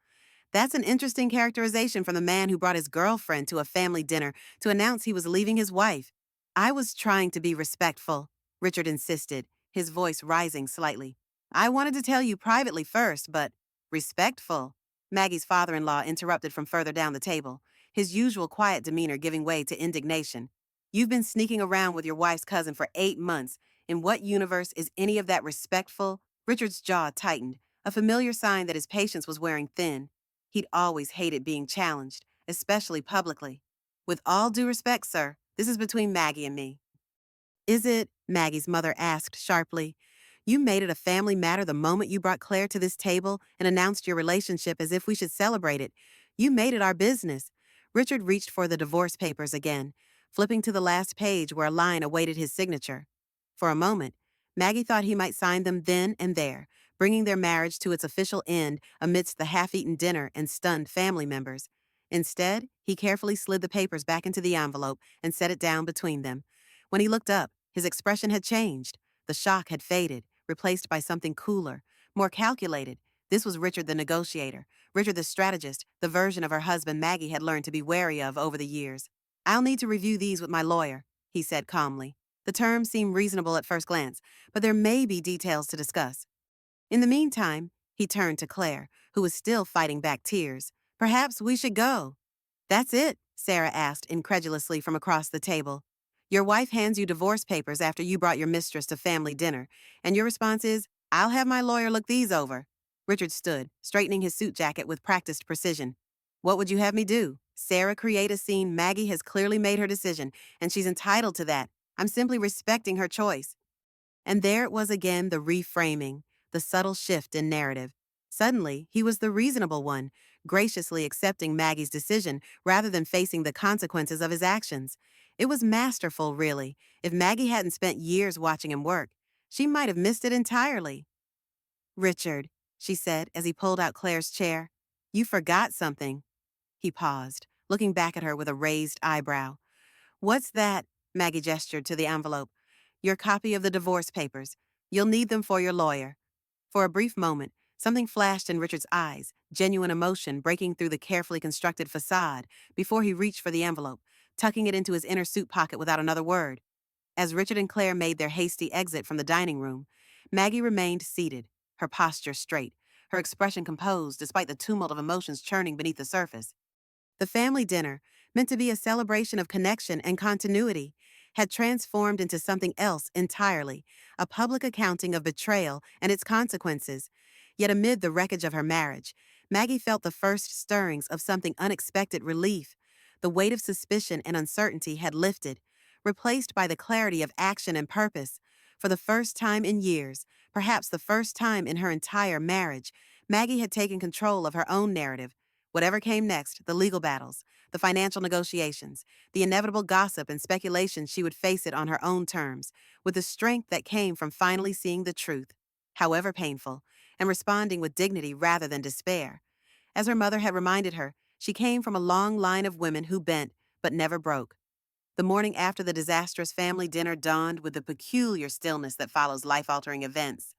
S1: That's an interesting characterization from the man who brought his girlfriend to a family dinner to announce he was leaving his wife. I was trying to be respectful, Richard insisted, his voice rising slightly. I wanted to tell you privately first, but respectful, Maggie's father-in-law interrupted from further down the table, his usual quiet demeanor giving way to indignation. You've been sneaking around with your wife's cousin for 8 months. In what universe is any of that respectful? Richard's jaw tightened, a familiar sign that his patience was wearing thin. He'd always hated being challenged, especially publicly. With all due respect, sir, this is between Maggie and me. Is it? Maggie's mother asked sharply. You made it a family matter the moment you brought Claire to this table and announced your relationship as if we should celebrate it. You made it our business. Richard reached for the divorce papers again, flipping to the last page where a line awaited his signature. For a moment, Maggie thought he might sign them then and there, bringing their marriage to its official end amidst the half-eaten dinner and stunned family members. Instead, he carefully slid the papers back into the envelope and set it down between them. When he looked up, his expression had changed. The shock had faded, replaced by something cooler, more calculated. This was Richard the negotiator, Richard the strategist, the version of her husband Maggie had learned to be wary of over the years. I'll need to review these with my lawyer, he said calmly. The terms seem reasonable at first glance, but there may be details to discuss. In the meantime, he turned to Claire, who was still fighting back tears. Perhaps we should go. That's it, Sarah asked incredulously from across the table. Your wife hands you divorce papers after you brought your mistress to family dinner, and your response is, I'll have my lawyer look these over. Richard stood, straightening his suit jacket with practiced precision. What would you have me do? Sarah, create a scene. Maggie has clearly made her decision, and she's entitled to that. I'm simply respecting her choice. And there it was again, the reframing, the subtle shift in narrative. Suddenly, he was the reasonable one, graciously accepting Maggie's decision rather than facing the consequences of his actions. It was masterful, really. If Maggie hadn't spent years watching him work, she might have missed it entirely. Richard, she said as he pulled out Claire's chair, you forgot something. He paused, looking back at her with a raised eyebrow. What's that? Maggie gestured to the envelope. Your copy of the divorce papers. You'll need them for your lawyer. For a brief moment, something flashed in Richard's eyes, genuine emotion breaking through the carefully constructed facade, before he reached for the envelope, tucking it into his inner suit pocket without another word. As Richard and Claire made their hasty exit from the dining room, Maggie remained seated, her posture straight, her expression composed despite the tumult of emotions churning beneath the surface. The family dinner, meant to be a celebration of connection and continuity, had transformed into something else entirely, a public accounting of betrayal and its consequences. Yet amid the wreckage of her marriage, Maggie felt the first stirrings of something unexpected relief. The weight of suspicion and uncertainty had lifted, replaced by the clarity of action and purpose. For the first time in years, perhaps the first time in her entire marriage, Maggie had taken control of her own narrative. Whatever came next, the legal battles, the financial negotiations, the inevitable gossip and speculation, she would face it on her own terms, with the strength that came from finally seeing the truth, however painful, and responding with dignity rather than despair. As her mother had reminded her, she came from a long line of women who bent, but never broke. The morning after the disastrous family dinner dawned with the peculiar stillness that follows life-altering events.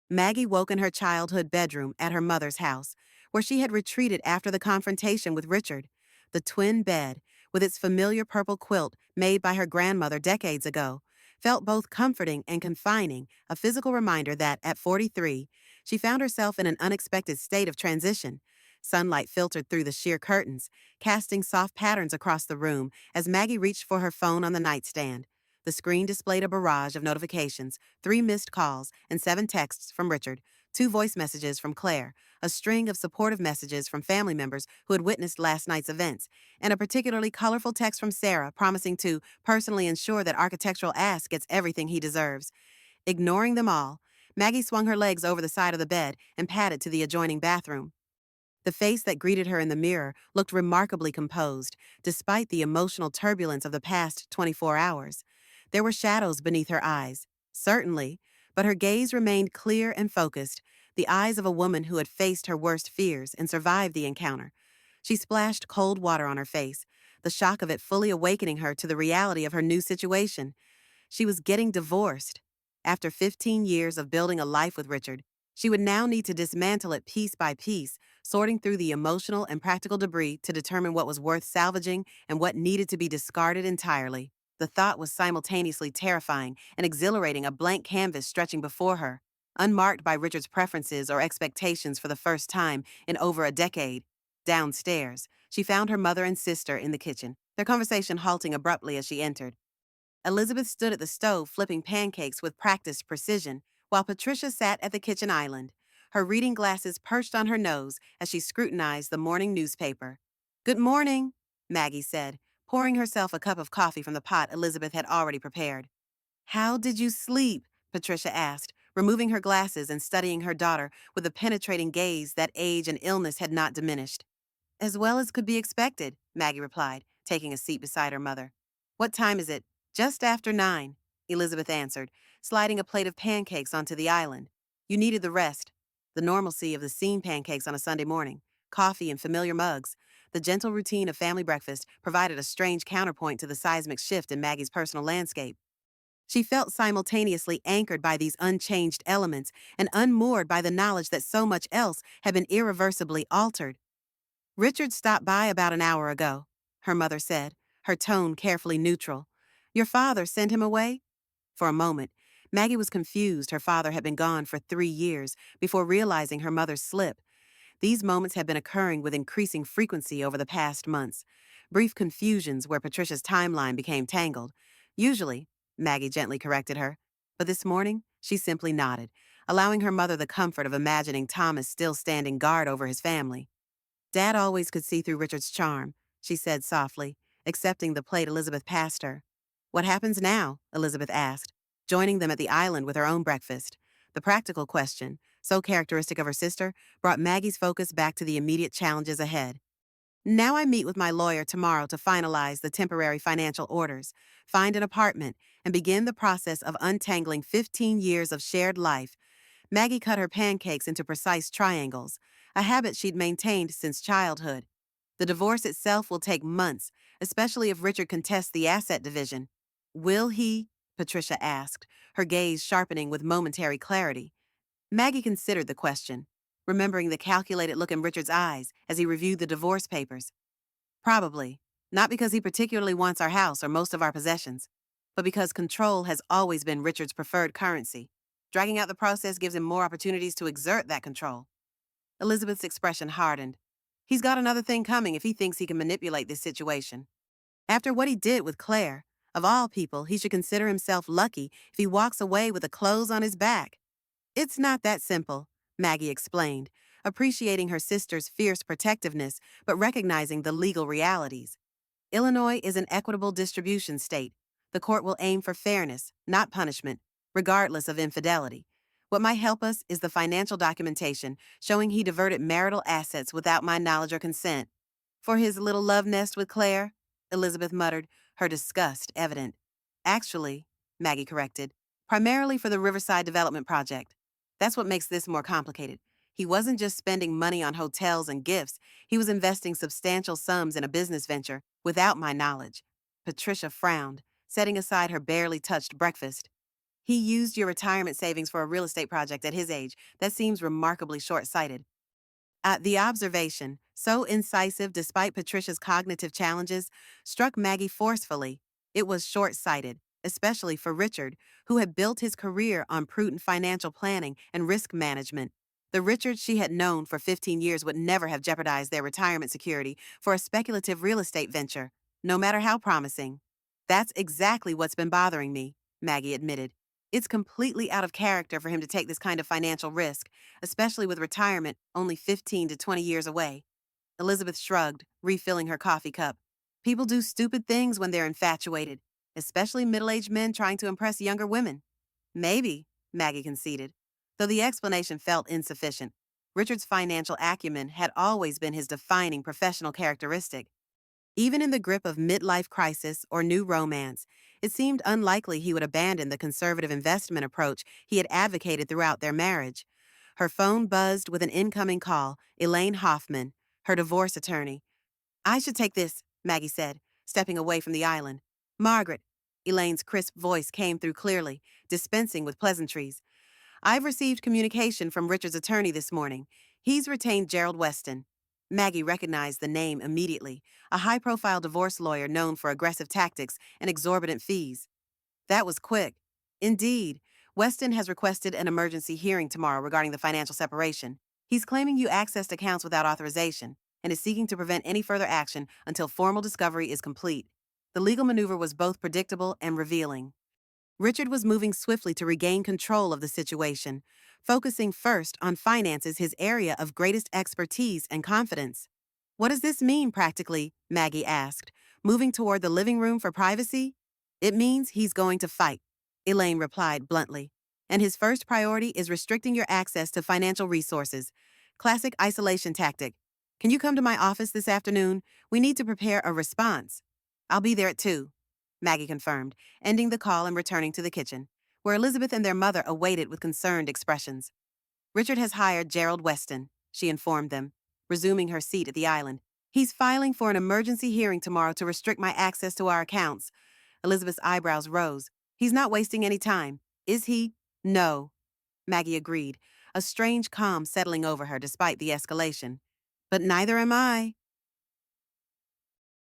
S1: Maggie woke in her childhood bedroom at her mother's house, where she had retreated after the confrontation with Richard. The twin bed, with its familiar purple quilt made by her grandmother decades ago, felt both comforting and confining, a physical reminder that, at 43, she found herself in an unexpected state of transition. Sunlight filtered through the sheer curtains, casting soft patterns across the room as Maggie reached for her phone on the nightstand. The screen displayed a barrage of notifications, 3 missed calls, and 7 texts from Richard, 2 voice messages from Claire, a string of supportive messages from family members who had witnessed last night's events, and a particularly colorful text from Sarah promising to personally ensure that Architectural Ass gets everything he deserves. Ignoring them all, Maggie swung her legs over the side of the bed and padded to the adjoining bathroom. The face that greeted her in the mirror looked remarkably composed, despite the emotional turbulence of the past 24 hours. There were shadows beneath her eyes, certainly, but her gaze remained clear and focused, the eyes of a woman who had faced her worst fears and survived the encounter. She splashed cold water on her face, the shock of it fully awakening her to the reality of her new situation. She was getting divorced. After 15 years of building a life with Richard, she would now need to dismantle it piece by piece, sorting through the emotional and practical debris to determine what was worth salvaging and what needed to be discarded entirely. The thought was simultaneously terrifying and exhilarating, a blank canvas stretching before her, unmarked by Richard's preferences or expectations for the first time in over a decade. Downstairs, she found her mother and sister in the kitchen, their conversation halting abruptly as she entered. Elizabeth stood at the stove flipping pancakes with practiced precision, while Patricia sat at the kitchen island, her reading glasses perched on her nose as she scrutinized the morning newspaper. Good morning, Maggie said, pouring herself a cup of coffee from the pot Elizabeth had already prepared. How did you sleep? Patricia asked, removing her glasses and studying her daughter with a penetrating gaze that age and illness had not diminished. As well as could be expected, Maggie replied, taking a seat beside her mother. What time is it? Just after 9, Elizabeth answered, sliding a plate of pancakes onto the island. You needed the rest. The normalcy of the scene pancakes on a Sunday morning, coffee in familiar mugs, the gentle routine of family breakfast provided a strange counterpoint to the seismic shift in Maggie's personal landscape. She felt simultaneously anchored by these unchanged elements and unmoored by the knowledge that so much else had been irreversibly altered. Richard stopped by about an hour ago, her mother said, her tone carefully neutral. Your father sent him away? For a moment, Maggie was confused her father had been gone for 3 years before realizing her mother's slip. These moments had been occurring with increasing frequency over the past months, brief confusions where Patricia's timeline became tangled. Usually, Maggie gently corrected her, but this morning, she simply nodded, allowing her mother the comfort of imagining Thomas still standing guard over his family. Dad always could see through Richard's charm, she said softly, accepting the plate Elizabeth passed her. What happens now? Elizabeth asked, joining them at the island with her own breakfast. The practical question, so characteristic of her sister, brought Maggie's focus back to the immediate challenges ahead. Now I meet with my lawyer tomorrow to finalize the temporary financial orders, find an apartment, and begin the process of untangling 15 years of shared life. Maggie cut her pancakes into precise triangles, a habit she'd maintained since childhood. The divorce itself will take months, especially if Richard contests the asset division. Will he? Patricia asked, her gaze sharpening with momentary clarity. Maggie considered the question, remembering the calculated look in Richard's eyes as he reviewed the divorce papers. Probably. Not because he particularly wants our house or most of our possessions, but because control has always been Richard's preferred currency. Dragging out the process gives him more opportunities to exert that control. Elizabeth's expression hardened. He's got another thing coming if he thinks he can manipulate this situation. After what he did with Claire, of all people, he should consider himself lucky if he walks away with the clothes on his back. It's not that simple, Maggie explained, appreciating her sister's fierce protectiveness but recognizing the legal realities. Illinois is an equitable distribution state. The court will aim for fairness, not punishment, regardless of infidelity. What might help us is the financial documentation showing he diverted marital assets without my knowledge or consent. For his little love nest with Claire, Elizabeth muttered, her disgust evident. Actually, Maggie corrected, primarily for the Riverside Development Project. That's what makes this more complicated. He wasn't just spending money on hotels and gifts, he was investing substantial sums in a business venture without my knowledge. Patricia frowned, setting aside her barely touched breakfast. He used your retirement savings for a real estate project at his age. That seems remarkably short-sighted. The observation, so incisive despite Patricia's cognitive challenges, struck Maggie forcefully. It was short-sighted, especially for Richard, who had built his career on prudent financial planning and risk management. The Richard she had known for 15 years would never have jeopardized their retirement security for a speculative real estate venture, no matter how promising. That's exactly what's been bothering me, Maggie admitted. It's completely out of character for him to take this kind of financial risk, especially with retirement only 15 to 20 years away. Elizabeth shrugged, refilling her coffee cup. People do stupid things when they're infatuated, especially middle-aged men trying to impress younger women. Maybe, Maggie conceded, though the explanation felt insufficient. Richard's financial acumen had always been his defining professional characteristic. Even in the grip of midlife crisis or new romance, it seemed unlikely he would abandon the conservative investment approach he had advocated throughout their marriage. Her phone buzzed with an incoming call, Elaine Hoffman, her divorce attorney. I should take this, Maggie said, stepping away from the island. Margaret, Elaine's crisp voice came through clearly, dispensing with pleasantries. I've received communication from Richard's attorney this morning. He's retained Gerald Weston. Maggie recognized the name immediately, a high-profile divorce lawyer known for aggressive tactics and exorbitant fees. That was quick. Indeed, Weston has requested an emergency hearing tomorrow regarding the financial separation. He's claiming you accessed accounts without authorization and is seeking to prevent any further action until formal discovery is complete. The legal maneuver was both predictable and revealing. Richard was moving swiftly to regain control of the situation, focusing first on finances, his area of greatest expertise and confidence. What does this mean practically? Maggie asked, moving toward the living room for privacy. It means he's going to fight, Elaine replied bluntly. And his first priority is restricting your access to financial resources. Classic isolation tactic. Can you come to my office this afternoon? We need to prepare a response. I'll be there at 2. Maggie confirmed, ending the call and returning to the kitchen, where Elizabeth and their mother awaited with concerned expressions. Richard has hired Gerald Weston, she informed them, resuming her seat at the island. He's filing for an emergency hearing tomorrow to restrict my access to our accounts. Elizabeth's eyebrows rose. He's not wasting any time. Is he? No. Maggie agreed, a strange calm settling over her despite the escalation. But neither am I.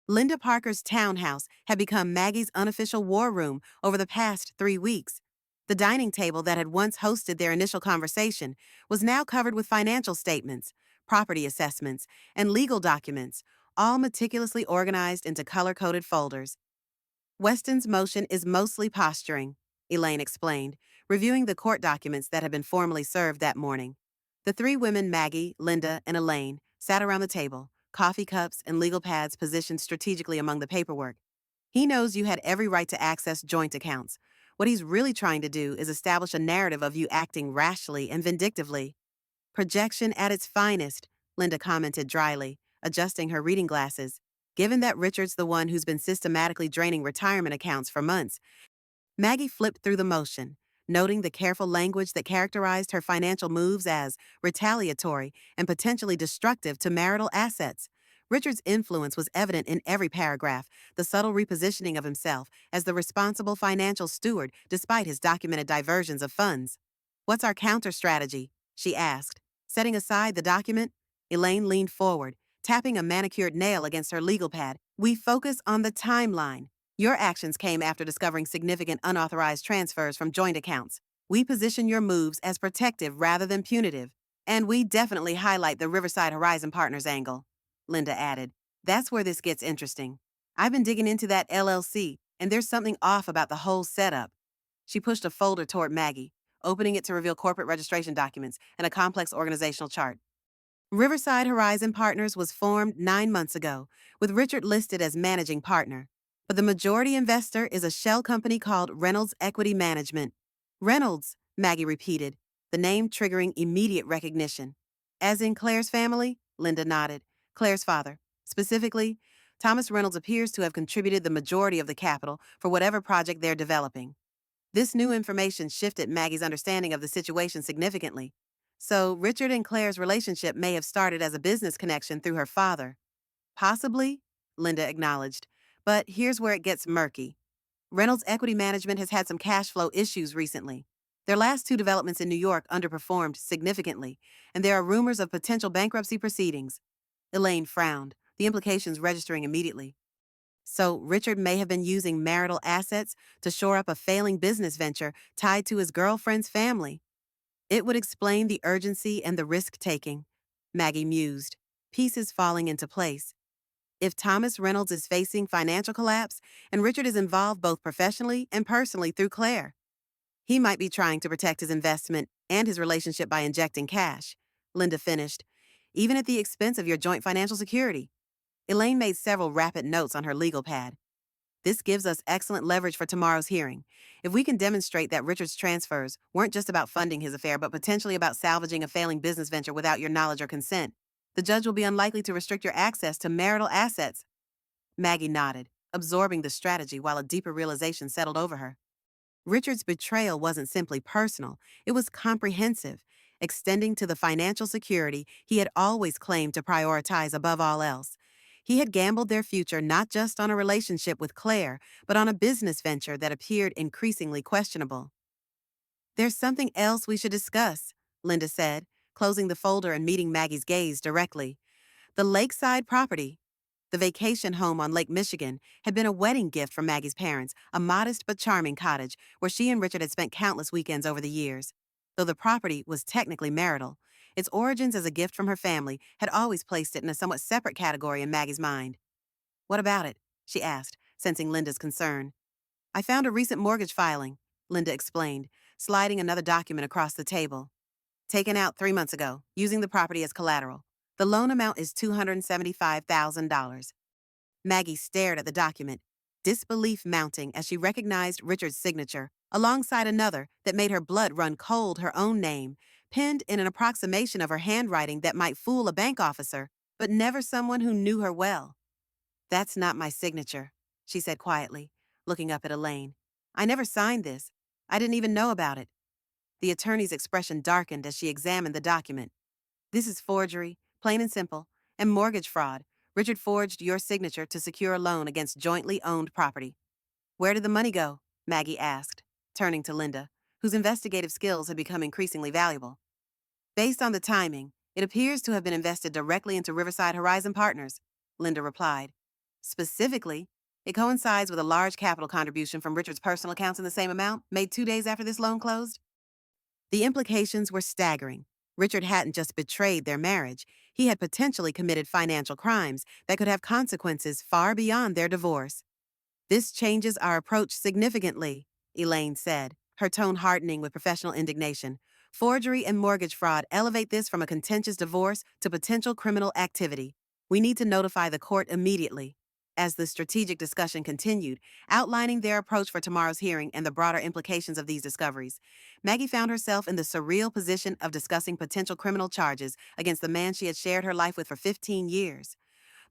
S1: Linda Parker's townhouse had become Maggie's unofficial war room over the past 3 weeks. The dining table that had once hosted their initial conversation was now covered with financial statements, property assessments, and legal documents, all meticulously organized into color-coded folders. Weston's motion is mostly posturing, Elaine explained, reviewing the court documents that had been formally served that morning. The 3 women, Maggie, Linda, and Elaine, sat around the table, coffee cups and legal pads positioned strategically among the paperwork. He knows you had every right to access joint accounts. What he's really trying to do is establish a narrative of you acting rashly and vindictively. Projection at its finest, Linda commented dryly, adjusting her reading glasses. Given that Richard's the one who's been systematically draining retirement accounts for months, Maggie flipped through the motion, noting the careful language that characterized her financial moves as retaliatory and potentially destructive to marital assets. Richard's influence was evident in every paragraph, the subtle repositioning of himself as the responsible financial steward despite his documented diversions of funds. "What's our counter strategy?" she asked. Setting aside the document, Elaine leaned forward, tapping a manicured nail against her legal pad. "We focus on the timeline. Your actions came after discovering significant unauthorized transfers from joint accounts. We position your moves as protective rather than punitive. And we definitely highlight the Riverside Horizon Partners angle," Linda added. "That's where this gets interesting. I've been digging into that LLC, and there's something off about the whole setup." She pushed a folder toward Maggie, opening it to reveal corporate registration documents and a complex organizational chart. Riverside Horizon Partners was formed 9 months ago, with Richard listed as managing partner. But the majority investor is a shell company called Reynolds Equity Management. "Reynolds," Maggie repeated, the name triggering immediate recognition. "As in Claire's family?" Linda nodded. "Claire's father. Specifically, Thomas Reynolds appears to have contributed the majority of the capital for whatever project they're developing." This new information shifted Maggie's understanding of the situation significantly. So, Richard and Claire's relationship may have started as a business connection through her father. "Possibly," Linda acknowledged. "But here's where it gets murky. Reynolds Equity Management has had some cash flow issues recently. Their last two developments in New York underperformed significantly, and there are rumors of potential bankruptcy proceedings." Elaine frowned, the implications registering immediately. "So Richard may have been using marital assets to shore up a failing business venture tied to his girlfriend's family. It would explain the urgency and the risk-taking," Maggie mused, pieces falling into place. If Thomas Reynolds is facing financial collapse and Richard is involved both professionally and personally through Claire, he might be trying to protect his investment and his relationship by injecting cash," Linda finished, "even at the expense of your joint financial security." Elaine made several rapid notes on her legal pad. "This gives us excellent leverage for tomorrow's hearing. If we can demonstrate that Richard's transfers weren't just about funding his affair, but potentially about salvaging a failing business venture without your knowledge or consent, the judge will be unlikely to restrict your access to marital assets." Maggie nodded, absorbing the strategy while a deeper realization settled over her. Richard's betrayal wasn't simply personal, it was comprehensive, extending to the financial security he had always claimed to prioritize above all else. He had gambled their future not just on a relationship with Claire, but on a business venture that appeared increasingly questionable. "There's something else we should discuss," Linda said, closing the folder and meeting Maggie's gaze directly. "The lakeside property." The vacation home on Lake Michigan had been a wedding gift from Maggie's parents, a modest but charming cottage where she and Richard had spent countless weekends over the years. Though the property was technically marital, its origins as a gift from her family had always placed it in a somewhat separate category in Maggie's mind. "What about it?" she asked, sensing Linda's concern. "I found a recent mortgage filing," Linda explained, sliding another document across the table. "Taken out 3 months ago, using the property as collateral. The loan amount is $275,000. Maggie stared at the document, disbelief mounting as she recognized Richard's signature, alongside another that made her blood run cold, her own name, penned in an approximation of her handwriting that might fool a bank officer, but never someone who knew her well. "That's not my signature," she said quietly, looking up at Elaine. "I never signed this. I didn't even know about it." The attorney's expression darkened as she examined the document. "This is forgery, plain and simple, and mortgage fraud. Richard forged your signature to secure a loan against jointly owned property." "Where did the money go?" Maggie asked, turning to Linda, whose investigative skills had become increasingly valuable. "Based on the timing, it appears to have been invested directly into Riverside Horizon Partners," Linda replied. "Specifically, it coincides with a large capital contribution from Richard's personal accounts in the same amount, made 2 days after this loan closed." The implications were staggering. Richard hadn't just betrayed their marriage, he had potentially committed financial crimes that could have consequences far beyond their divorce. "This changes our approach significantly," Elaine said, her tone hardening with professional indignation. "Forgery and mortgage fraud elevate this from a contentious divorce to potential criminal activity. We need to notify the court immediately." As the strategic discussion continued, outlining their approach for tomorrow's hearing and the broader implications of these discoveries, Maggie found herself in the surreal position of discussing potential criminal charges against the man she had shared her life with for 15 years.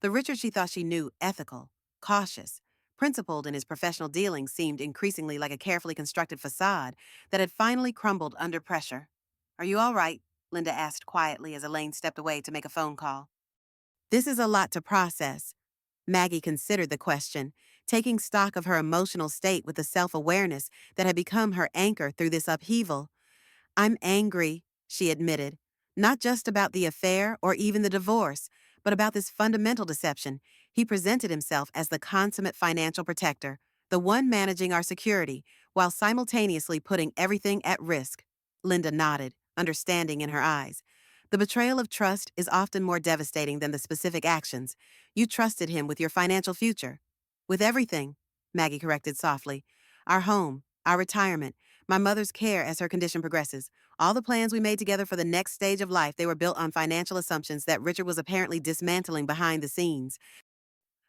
S1: The Richard she thought she knew, ethical, cautious, principled in his professional dealings, seemed increasingly like a carefully constructed facade that had finally crumbled under pressure. "Are you all right?" Linda asked quietly as Elaine stepped away to make a phone call. "This is a lot to process." Maggie considered the question, taking stock of her emotional state with the self-awareness that had become her anchor through this upheaval. "I'm angry," she admitted, "not just about the affair or even the divorce, but about this fundamental deception. He presented himself as the consummate financial protector, the one managing our security, while simultaneously putting everything at risk." Linda nodded, understanding in her eyes. "The betrayal of trust is often more devastating than the specific actions. You trusted him with your financial future." "With everything," Maggie corrected softly. "Our home, our retirement, my mother's care as her condition progresses. All the plans we made together for the next stage of life, they were built on financial assumptions that Richard was apparently dismantling behind the scenes."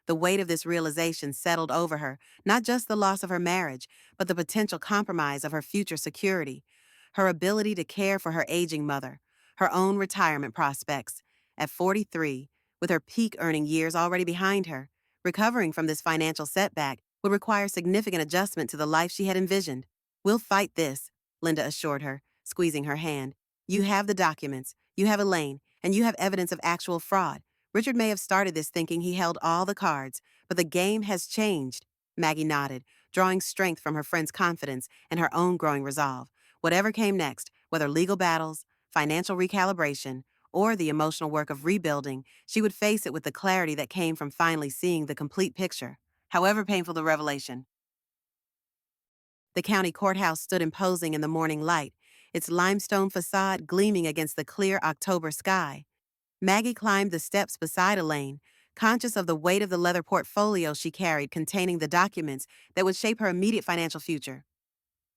S1: The weight of this realization settled over her, not just the loss of her marriage, but the potential compromise of her future security, her ability to care for her aging mother, her own retirement prospects. At 43, with her peak earning years already behind her, recovering from this financial setback would require significant adjustment to the life she had envisioned. "We'll fight this," Linda assured her, squeezing her hand. "You have the documents, you have Elaine, and you have evidence of actual fraud. Richard may have started this thinking he held all the cards, but the game has changed." Maggie nodded, drawing strength from her friend's confidence and her own growing resolve. Whatever came next, whether legal battles, financial recalibration, or the emotional work of rebuilding, she would face it with the clarity that came from finally seeing the complete picture. However painful the revelation. The county courthouse stood imposing in the morning light, its limestone facade gleaming against the clear October sky. Maggie climbed the steps beside Elaine, conscious of the weight of the leather portfolio she carried containing the documents that would shape her immediate financial future.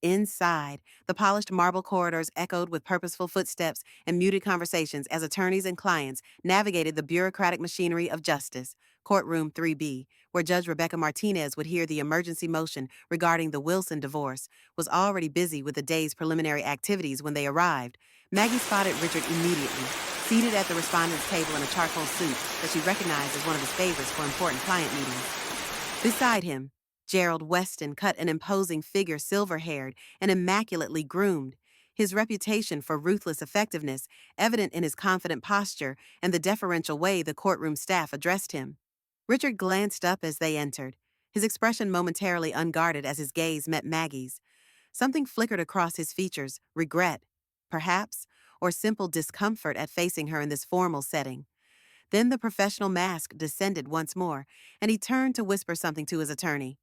S1: Inside, the polished marble corridors echoed with purposeful footsteps and muted conversations as attorneys and clients navigated the bureaucratic machinery of justice. Courtroom 3B, where Judge Rebecca Martinez would hear the emergency motion regarding the Wilson divorce, was already busy with the day's preliminary activities when they arrived. Maggie spotted Richard immediately, seated at the respondent's table in a charcoal suit that she recognized as one of his favorites for important client meetings. Beside him, Gerald Weston cut an imposing figure, silver-haired and immaculately groomed, his reputation for ruthless effectiveness evident in his confident posture and the deferential way the courtroom staff addressed him. Richard glanced up as they entered, his expression momentarily unguarded as his gaze met Maggie's. Something flickered across his features, regret, perhaps, or simple discomfort at facing her in this formal setting. Then the professional mask descended once more, and he turned to whisper something to his attorney.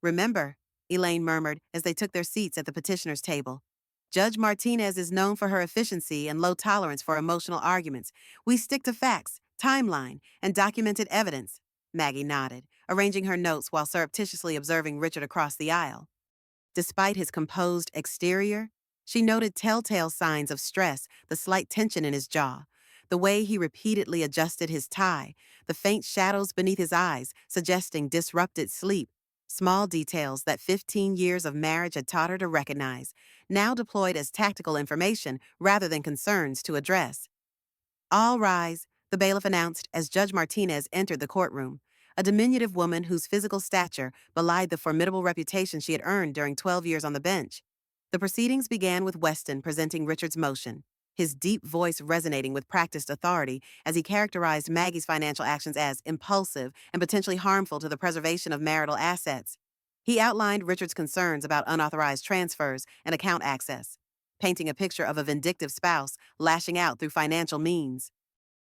S1: "Remember," Elaine murmured as they took their seats at the petitioner's table, "Judge Martinez is known for her efficiency and low tolerance for emotional arguments. We stick to facts, timeline, and documented evidence." Maggie nodded, arranging her notes while surreptitiously observing Richard across the aisle. Despite his composed exterior, she noted telltale signs of stress, the slight tension in his jaw, the way he repeatedly adjusted his tie, the faint shadows beneath his eyes suggesting disrupted sleep, small details that 15 years of marriage had taught her to recognize, now deployed as tactical information rather than concerns to address. "All rise," the bailiff announced as Judge Martinez entered the courtroom, a diminutive woman whose physical stature belied the formidable reputation she had earned during 12 years on the bench. The proceedings began with Weston presenting Richard's motion, his deep voice resonating with practiced authority as he characterized Maggie's financial actions as impulsive and potentially harmful to the preservation of marital assets. He outlined Richard's concerns about unauthorized transfers and account access, painting a picture of a vindictive spouse lashing out through financial means.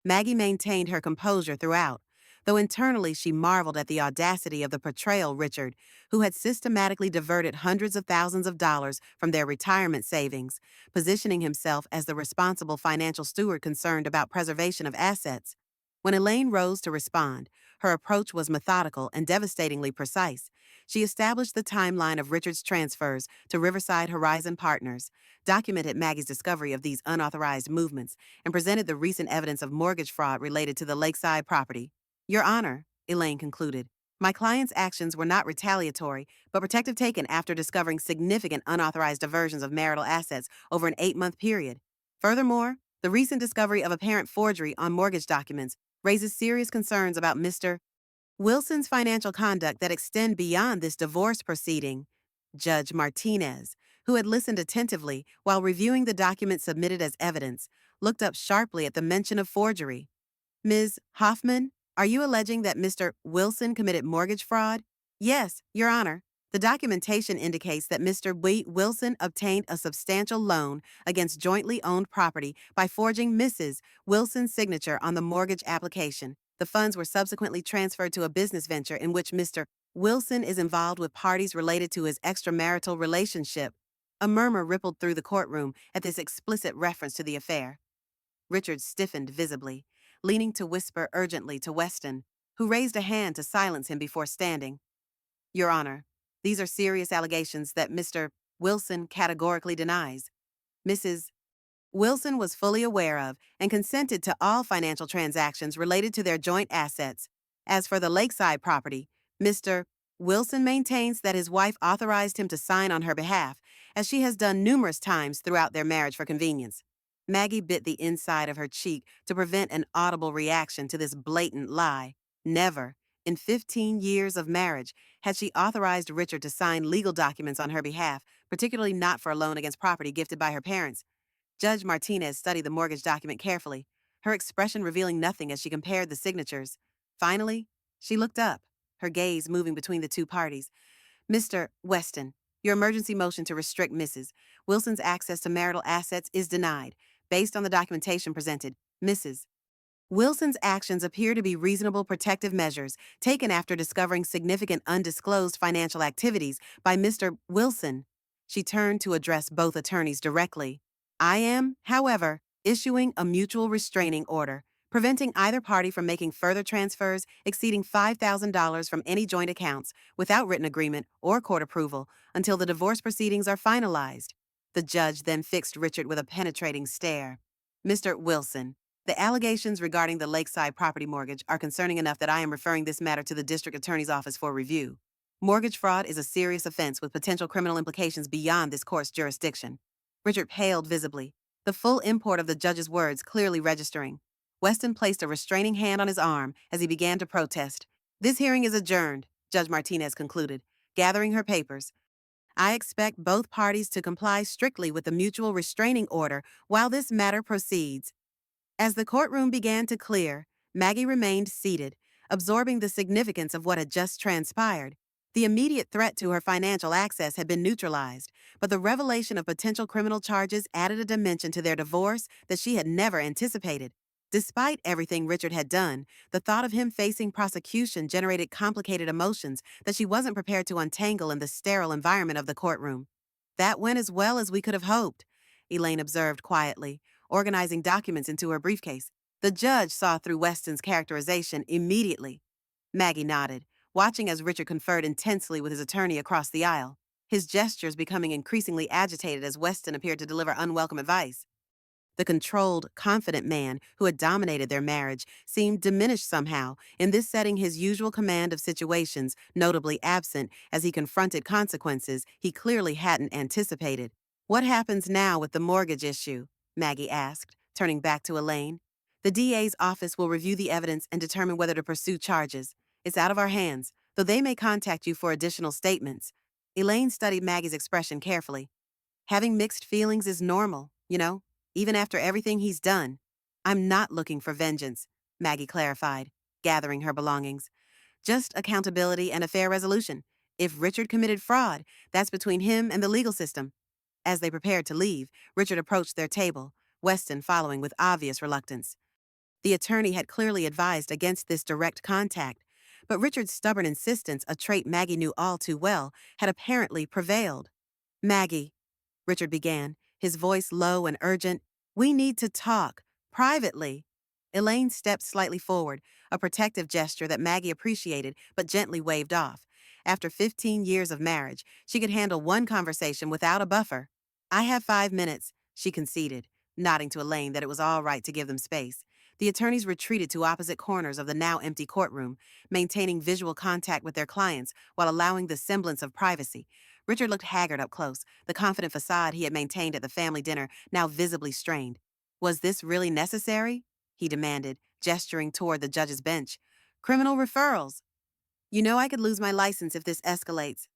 S1: Maggie maintained her composure throughout, though internally she marveled at the audacity of the portrayal Richard, who had systematically diverted hundreds of thousands of dollars from their retirement savings, positioning himself as the responsible financial steward concerned about preservation of assets. When Elaine rose to respond, her approach was methodical and devastatingly precise. She established the timeline of Richard's transfers to Riverside Horizon Partners, documented Maggie's discovery of these unauthorized movements, and presented the recent evidence of mortgage fraud related to the lakeside property. "Your Honor," Elaine concluded, My client's actions were not retaliatory, but protective taken after discovering significant unauthorized diversions of marital assets over an 8-month period. Furthermore, the recent discovery of apparent forgery on mortgage documents raises serious concerns about Mr. Wilson's financial conduct that extend beyond this divorce proceeding. Judge Martinez, who had listened attentively while reviewing the documents submitted as evidence, looked up sharply at the mention of forgery. Ms. Hoffman, are you alleging that Mr. Wilson committed mortgage fraud? Yes, Your Honor. The documentation indicates that Mr. Wilson obtained a substantial loan against jointly owned property by forging Mrs. Wilson's signature on the mortgage application. The funds were subsequently transferred to a business venture in which Mr. Wilson is involved with parties related to his extramarital relationship. A murmur rippled through the courtroom at this explicit reference to the affair. Richard stiffened visibly, leaning to whisper urgently to Weston, who raised a hand to silence him before standing. Your Honor, these are serious allegations that Mr. Wilson categorically denies. Mrs. Wilson was fully aware of and consented to all financial transactions related to their joint assets. As for the lakeside property, Mr. Wilson maintains that his wife authorized him to sign on her behalf, as she has done numerous times throughout their marriage for convenience. Maggie bit the inside of her cheek to prevent an audible reaction to this blatant lie. Never, in 15 years of marriage, had she authorized Richard to sign legal documents on her behalf, particularly not for a loan against property gifted by her parents. Judge Martinez studied the mortgage document carefully, her expression revealing nothing as she compared the signatures. Finally, she looked up, her gaze moving between the two parties. Mr. Weston, your emergency motion to restrict Mrs. Wilson's access to marital assets is denied. Based on the documentation presented, Mrs. Wilson's actions appear to be reasonable protective measures taken after discovering significant undisclosed financial activities by Mr. Wilson. She turned to address both attorneys directly. I am, however, issuing a mutual restraining order, preventing either party from making further transfers exceeding $5,000 from any joint accounts without written agreement or court approval until the divorce proceedings are finalized. The judge then fixed Richard with a penetrating stare. Mr. Wilson, the allegations regarding the lakeside property mortgage are concerning enough that I am referring this matter to the district attorney's office for review. Mortgage fraud is a serious offense with potential criminal implications beyond this court's jurisdiction. Richard paled visibly, the full import of the judge's words clearly registering. Weston placed a restraining hand on his arm as he began to protest. This hearing is adjourned, Judge Martinez concluded, gathering her papers. I expect both parties to comply strictly with the mutual restraining order while this matter proceeds. As the courtroom began to clear, Maggie remained seated, absorbing the significance of what had just transpired. The immediate threat to her financial access had been neutralized, but the revelation of potential criminal charges added a dimension to their divorce that she had never anticipated. Despite everything Richard had done, the thought of him facing prosecution generated complicated emotions that she wasn't prepared to untangle in the sterile environment of the courtroom. That went as well as we could have hoped, Elaine observed quietly, organizing documents into her briefcase. The judge saw through Weston's characterization immediately. Maggie nodded, watching as Richard conferred intensely with his attorney across the aisle, his gestures becoming increasingly agitated as Weston appeared to deliver unwelcome advice. The controlled, confident man who had dominated their marriage seemed diminished somehow, in this setting his usual command of situations notably absent as he confronted consequences he clearly hadn't anticipated. What happens now with the mortgage issue? Maggie asked, turning back to Elaine. The DA's office will review the evidence and determine whether to pursue charges. It's out of our hands, though they may contact you for additional statements. Elaine studied Maggie's expression carefully. Having mixed feelings is normal, even after everything he's done. I'm not looking for vengeance, Maggie clarified, gathering her belongings. Just accountability and a fair resolution. If Richard committed fraud, that's between him and the legal system. As they prepared to leave, Richard approached their table, Weston following with obvious reluctance. The attorney had clearly advised against this direct contact, but Richard's stubborn insistence, a trait Maggie knew all too well, had apparently prevailed. Maggie, Richard began, his voice low and urgent, we need to talk, privately. Elaine stepped slightly forward, a protective gesture that Maggie appreciated but gently waved off. After 15 years of marriage, she could handle one conversation without a buffer. I have 5 minutes, she conceded, nodding to Elaine that it was all right to give them space. The attorneys retreated to opposite corners of the now empty courtroom, maintaining visual contact with their clients while allowing the semblance of privacy. Richard looked haggard up close, the confident facade he had maintained at the family dinner now visibly strained. Was this really necessary? He demanded, gesturing toward the judge's bench. Criminal referrals. You know I could lose my license if this escalates.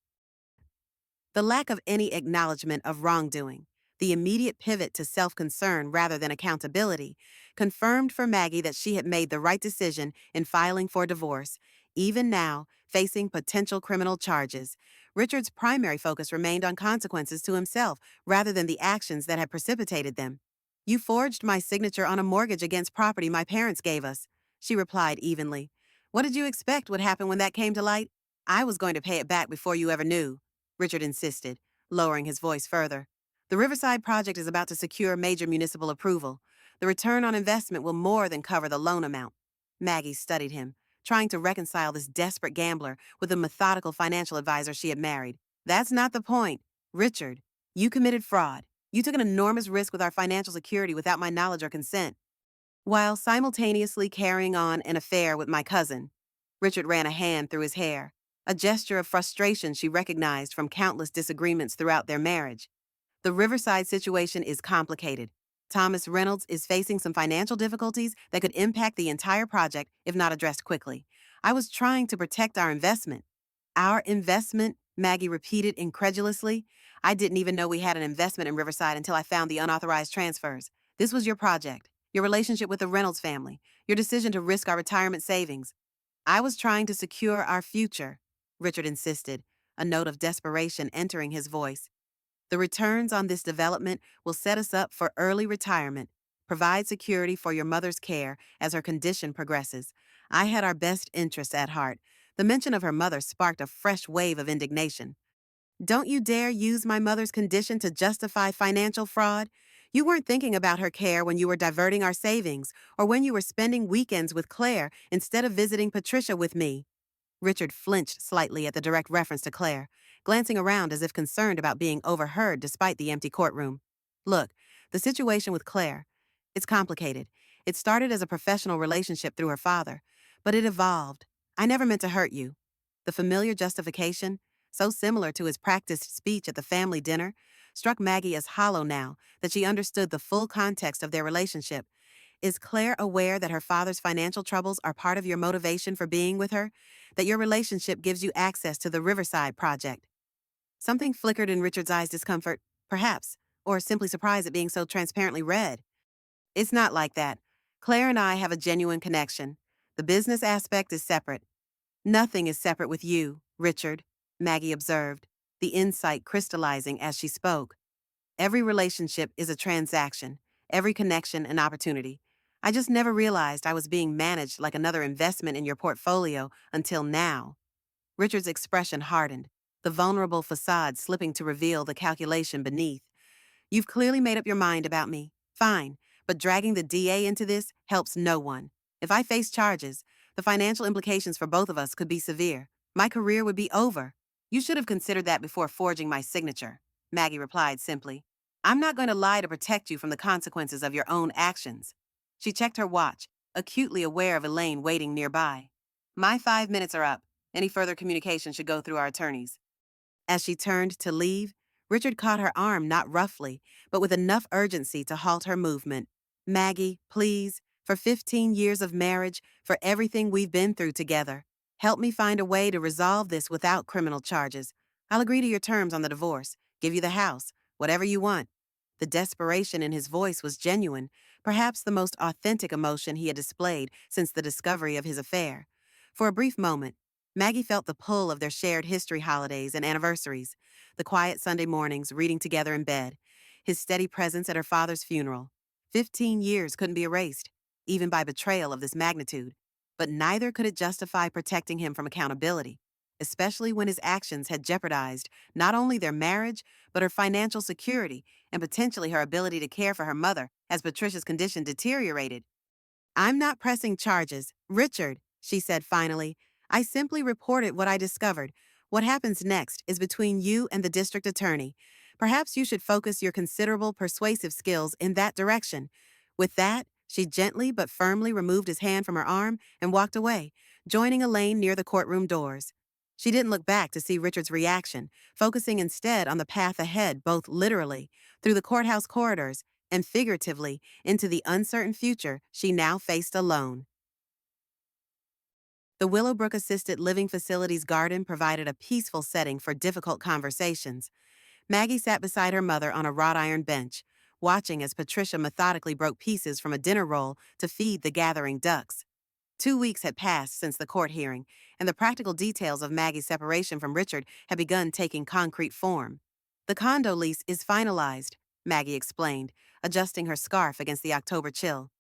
S1: The lack of any acknowledgement of wrongdoing, the immediate pivot to self-concern rather than accountability, confirmed for Maggie that she had made the right decision in filing for divorce. Even now, facing potential criminal charges, Richard's primary focus remained on consequences to himself rather than the actions that had precipitated them. You forged my signature on a mortgage against property my parents gave us, she replied evenly. What did you expect would happen when that came to light? I was going to pay it back before you ever knew, Richard insisted, lowering his voice further. The Riverside project is about to secure major municipal approval. The return on investment will more than cover the loan amount. Maggie studied him, trying to reconcile this desperate gambler with the methodical financial advisor she had married. That's not the point. Richard, you committed fraud. You took an enormous risk with our financial security without my knowledge or consent, while simultaneously carrying on an affair with my cousin. Richard ran a hand through his hair, a gesture of frustration she recognized from countless disagreements throughout their marriage. The Riverside situation is complicated. Thomas Reynolds is facing some financial difficulties that could impact the entire project if not addressed quickly. I was trying to protect our investment. Our investment? Maggie repeated incredulously. I didn't even know we had an investment in Riverside until I found the unauthorized transfers. This was your project, your relationship with the Reynolds family, your decision to risk our retirement savings. I was trying to secure our future, Richard insisted, a note of desperation entering his voice. The returns on this development will set us up for early retirement, provide security for your mother's care as her condition progresses. I had our best interests at heart. The mention of her mother sparked a fresh wave of indignation. Don't you dare use my mother's condition to justify financial fraud. You weren't thinking about her care when you were diverting our savings or when you were spending weekends with Claire instead of visiting Patricia with me. Richard flinched slightly at the direct reference to Claire, glancing around as if concerned about being overheard despite the empty courtroom. Look, the situation with Claire, it's complicated. It started as a professional relationship through her father, but it evolved. I never meant to hurt you. The familiar justification, so similar to his practiced speech at the family dinner, struck Maggie as hollow now that she understood the full context of their relationship. Is Claire aware that her father's financial troubles are part of your motivation for being with her? That your relationship gives you access to the Riverside project? Something flickered in Richard's eyes discomfort, perhaps, or simply surprise at being so transparently read. It's not like that. Claire and I have a genuine connection. The business aspect is separate. Nothing is separate with you, Richard, Maggie observed, the insight crystallizing as she spoke. Every relationship is a transaction, every connection an opportunity. I just never realized I was being managed like another investment in your portfolio until now. Richard's expression hardened, the vulnerable facade slipping to reveal the calculation beneath. You've clearly made up your mind about me. Fine, but dragging the DA into this helps no one. If I face charges, the financial implications for both of us could be severe. My career would be over. You should have considered that before forging my signature, Maggie replied simply. I'm not going to lie to protect you from the consequences of your own actions. She checked her watch, acutely aware of Elaine waiting nearby. My 5 minutes are up. Any further communication should go through our attorneys. As she turned to leave, Richard caught her arm not roughly, but with enough urgency to halt her movement. Maggie, please, for 15 years of marriage, for everything we've been through together, help me find a way to resolve this without criminal charges. I'll agree to your terms on the divorce, give you the house, whatever you want. The desperation in his voice was genuine, perhaps the most authentic emotion he had displayed since the discovery of his affair. For a brief moment, Maggie felt the pull of their shared history holidays and anniversaries, the quiet Sunday mornings reading together in bed, his steady presence at her father's funeral. 15 years couldn't be erased, even by betrayal of this magnitude, but neither could it justify protecting him from accountability, especially when his actions had jeopardized not only their marriage, but her financial security and potentially her ability to care for her mother as Patricia's condition deteriorated. I'm not pressing charges, Richard, she said finally. I simply reported what I discovered. What happens next is between you and the district attorney. Perhaps you should focus your considerable persuasive skills in that direction. With that, She gently but firmly removed his hand from her arm and walked away, joining Elaine near the courtroom doors. She didn't look back to see Richard's reaction, focusing instead on the path ahead, both literally, through the courthouse corridors, and figuratively, into the uncertain future she now faced alone. The Willowbrook Assisted Living Facility's garden provided a peaceful setting for difficult conversations. Maggie sat beside her mother on a wrought iron bench, watching as Patricia methodically broke pieces from a dinner roll to feed the gathering ducks. 2 weeks had passed since the court hearing, and the practical details of Maggie's separation from Richard had begun taking concrete form. The condo lease is finalized, Maggie explained, adjusting her scarf against the October chill.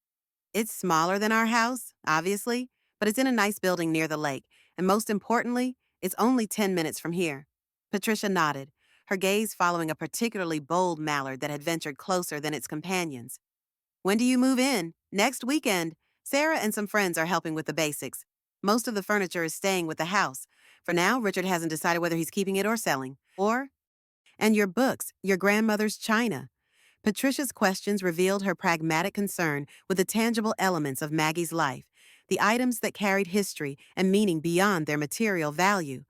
S1: It's smaller than our house, obviously, but it's in a nice building near the lake, and most importantly, it's only 10 minutes from here. Patricia nodded, her gaze following a particularly bold mallard that had ventured closer than its companions. When do you move in? Next weekend. Sarah and some friends are helping with the basics. Most of the furniture is staying with the house. For now, Richard hasn't decided whether he's keeping it or selling. And your books, your grandmother's china. Patricia's questions revealed her pragmatic concern with the tangible elements of Maggie's life, the items that carried history and meaning beyond their material value.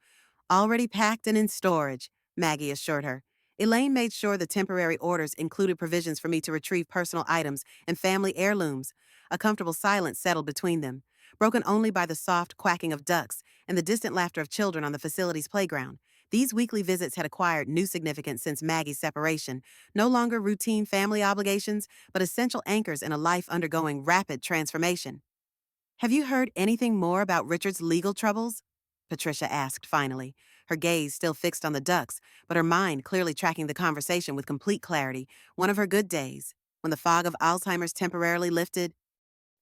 S1: Already packed and in storage, Maggie assured her. Elaine made sure the temporary orders included provisions for me to retrieve personal items and family heirlooms. A comfortable silence settled between them, broken only by the soft quacking of ducks and the distant laughter of children on the facility's playground. These weekly visits had acquired new significance since Maggie's separation, no longer routine family obligations, but essential anchors in a life undergoing rapid transformation. Have you heard anything more about Richard's legal troubles? Patricia asked finally, her gaze still fixed on the ducks, but her mind clearly tracking the conversation with complete clarity, one of her good days, when the fog of Alzheimer's temporarily lifted.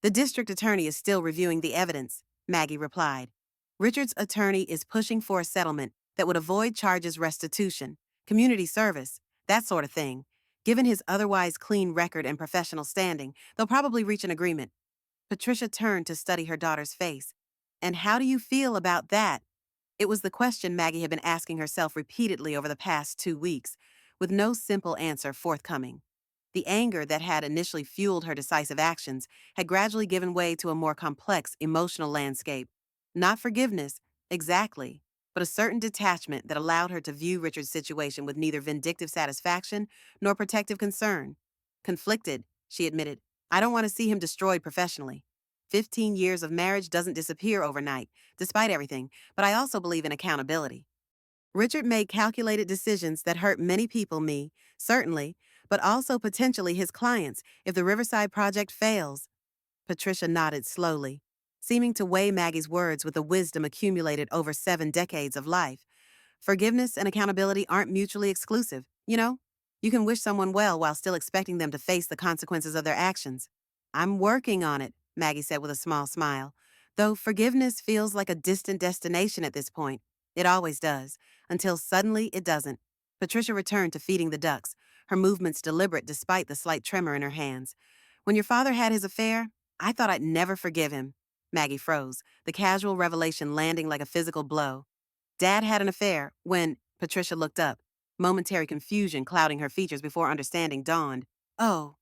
S1: The district attorney is still reviewing the evidence, Maggie replied. Richard's attorney is pushing for a settlement that would avoid charges restitution, community service, that sort of thing. Given his otherwise clean record and professional standing, they'll probably reach an agreement. Patricia turned to study her daughter's face. And how do you feel about that? It was the question Maggie had been asking herself repeatedly over the past 2 weeks, with no simple answer forthcoming. The anger that had initially fueled her decisive actions had gradually given way to a more complex emotional landscape. Not forgiveness, exactly, but a certain detachment that allowed her to view Richard's situation with neither vindictive satisfaction nor protective concern. Conflicted, she admitted. I don't want to see him destroyed professionally. 15 years of marriage doesn't disappear overnight, despite everything, but I also believe in accountability. Richard made calculated decisions that hurt many people, me, certainly, but also potentially his clients if the Riverside project fails. Patricia nodded slowly, seeming to weigh Maggie's words with the wisdom accumulated over 7 decades of life. Forgiveness and accountability aren't mutually exclusive, you know? You can wish someone well while still expecting them to face the consequences of their actions. I'm working on it, Maggie said with a small smile. Though forgiveness feels like a distant destination at this point. It always does, until suddenly it doesn't. Patricia returned to feeding the ducks, her movements deliberate despite the slight tremor in her hands. When your father had his affair, I thought I'd never forgive him. Maggie froze, the casual revelation landing like a physical blow. Dad had an affair when Patricia looked up, momentary confusion clouding her features before understanding dawned. Oh,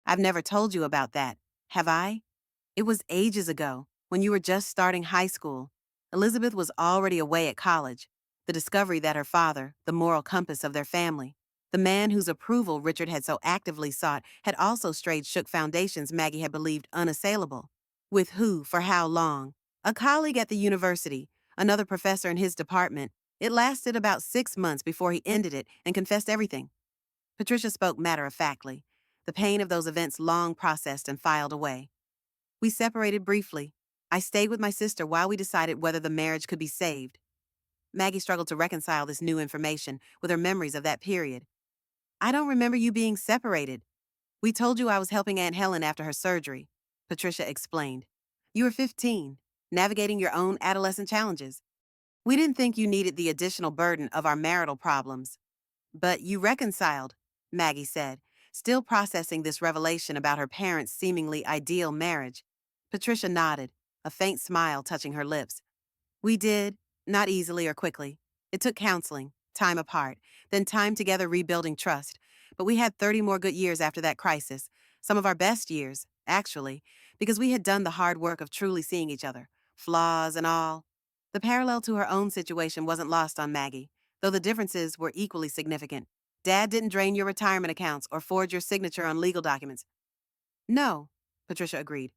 S1: I've never told you about that, have I? It was ages ago, when you were just starting high school. Elizabeth was already away at college. The discovery that her father, the moral compass of their family, the man whose approval Richard had so actively sought, had also shook foundations Maggie had believed unassailable. With who, for how long? A colleague at the university, another professor in his department. It lasted about 6 months before he ended it and confessed everything. Patricia spoke matter-of-factly, the pain of those events long processed and filed away. We separated briefly. I stayed with my sister while we decided whether the marriage could be saved. Maggie struggled to reconcile this new information with her memories of that period. I don't remember you being separated. We told you I was helping Aunt Helen after her surgery, Patricia explained. You were 15, navigating your own adolescent challenges. We didn't think you needed the additional burden of our marital problems. But you reconciled, Maggie said, still processing this revelation about her parents' seemingly ideal marriage. Patricia nodded, a faint smile touching her lips. We did, not easily or quickly. It took counseling, time apart, then time together rebuilding trust. But we had 30 more good years after that crisis, some of our best years, actually, because we had done the hard work of truly seeing each other, flaws and all. The parallel to her own situation wasn't lost on Maggie, though the differences were equally significant. Dad didn't drain your retirement accounts or forge your signature on legal documents. No, Patricia agreed.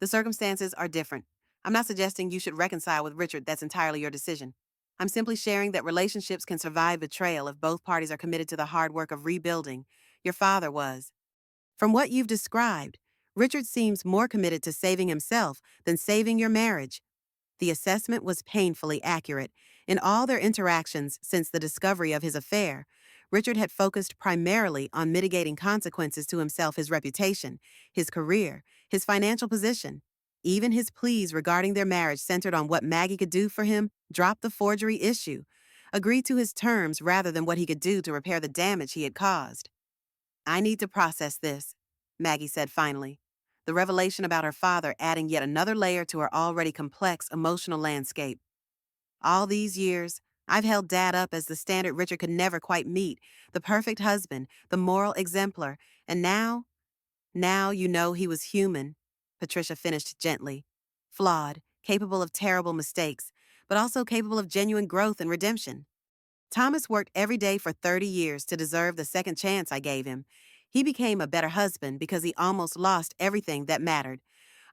S1: The circumstances are different. I'm not suggesting you should reconcile with Richard, that's entirely your decision. I'm simply sharing that relationships can survive betrayal if both parties are committed to the hard work of rebuilding. Your father was. From what you've described, Richard seems more committed to saving himself than saving your marriage. The assessment was painfully accurate. In all their interactions since the discovery of his affair, Richard had focused primarily on mitigating consequences to himself, his reputation, his career, his financial position. Even his pleas regarding their marriage centered on what Maggie could do for him dropped the forgery issue, agreed to his terms rather than what he could do to repair the damage he had caused. I need to process this, Maggie said finally, the revelation about her father adding yet another layer to her already complex emotional landscape. All these years, I've held Dad up as the standard Richard could never quite meet, the perfect husband, the moral exemplar, and now you know he was human, Patricia finished gently. Flawed, capable of terrible mistakes, but also capable of genuine growth and redemption. Thomas worked every day for 30 years to deserve the second chance I gave him. He became a better husband because he almost lost everything that mattered.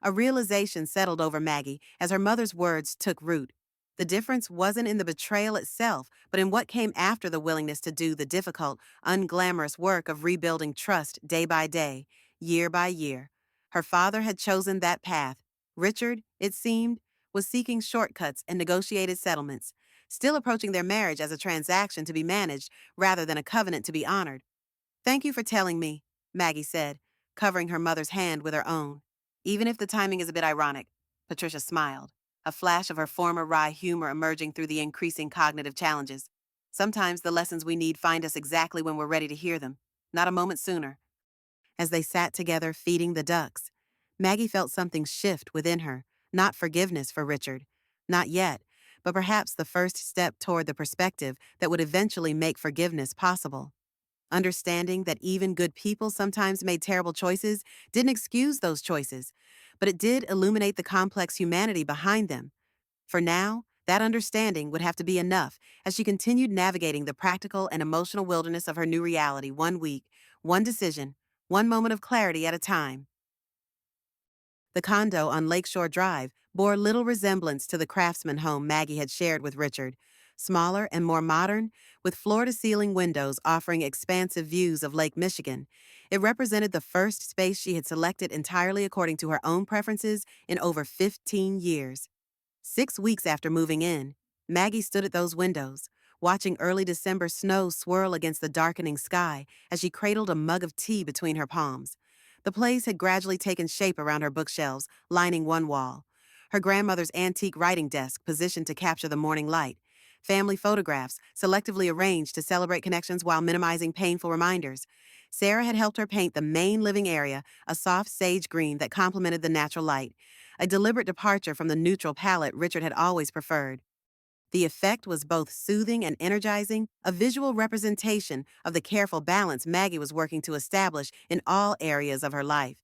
S1: A realization settled over Maggie as her mother's words took root. The difference wasn't in the betrayal itself, but in what came after the willingness to do the difficult, unglamorous work of rebuilding trust day by day, year by year. Her father had chosen that path. Richard, it seemed, was seeking shortcuts and negotiated settlements, still approaching their marriage as a transaction to be managed rather than a covenant to be honored. Thank you for telling me, Maggie said, covering her mother's hand with her own. Even if the timing is a bit ironic, Patricia smiled, a flash of her former wry humor emerging through the increasing cognitive challenges. Sometimes the lessons we need find us exactly when we're ready to hear them, not a moment sooner. As they sat together feeding the ducks, Maggie felt something shift within her, not forgiveness for Richard. Not yet, but perhaps the first step toward the perspective that would eventually make forgiveness possible. Understanding that even good people sometimes made terrible choices didn't excuse those choices, but it did illuminate the complex humanity behind them. For now, that understanding would have to be enough as she continued navigating the practical and emotional wilderness of her new reality, one week, one decision, one moment of clarity at a time. The condo on Lakeshore Drive bore little resemblance to the craftsman home Maggie had shared with Richard. Smaller and more modern, with floor-to-ceiling windows offering expansive views of Lake Michigan, it represented the first space she had selected entirely according to her own preferences in over 15 years. 6 weeks after moving in, Maggie stood at those windows, watching early December snow swirl against the darkening sky as she cradled a mug of tea between her palms. The place had gradually taken shape around her bookshelves, lining one wall. Her grandmother's antique writing desk positioned to capture the morning light. Family photographs, selectively arranged to celebrate connections while minimizing painful reminders. Sarah had helped her paint the main living area a soft sage green that complemented the natural light, a deliberate departure from the neutral palette Richard had always preferred. The effect was both soothing and energizing, a visual representation of the careful balance Maggie was working to establish in all areas of her life.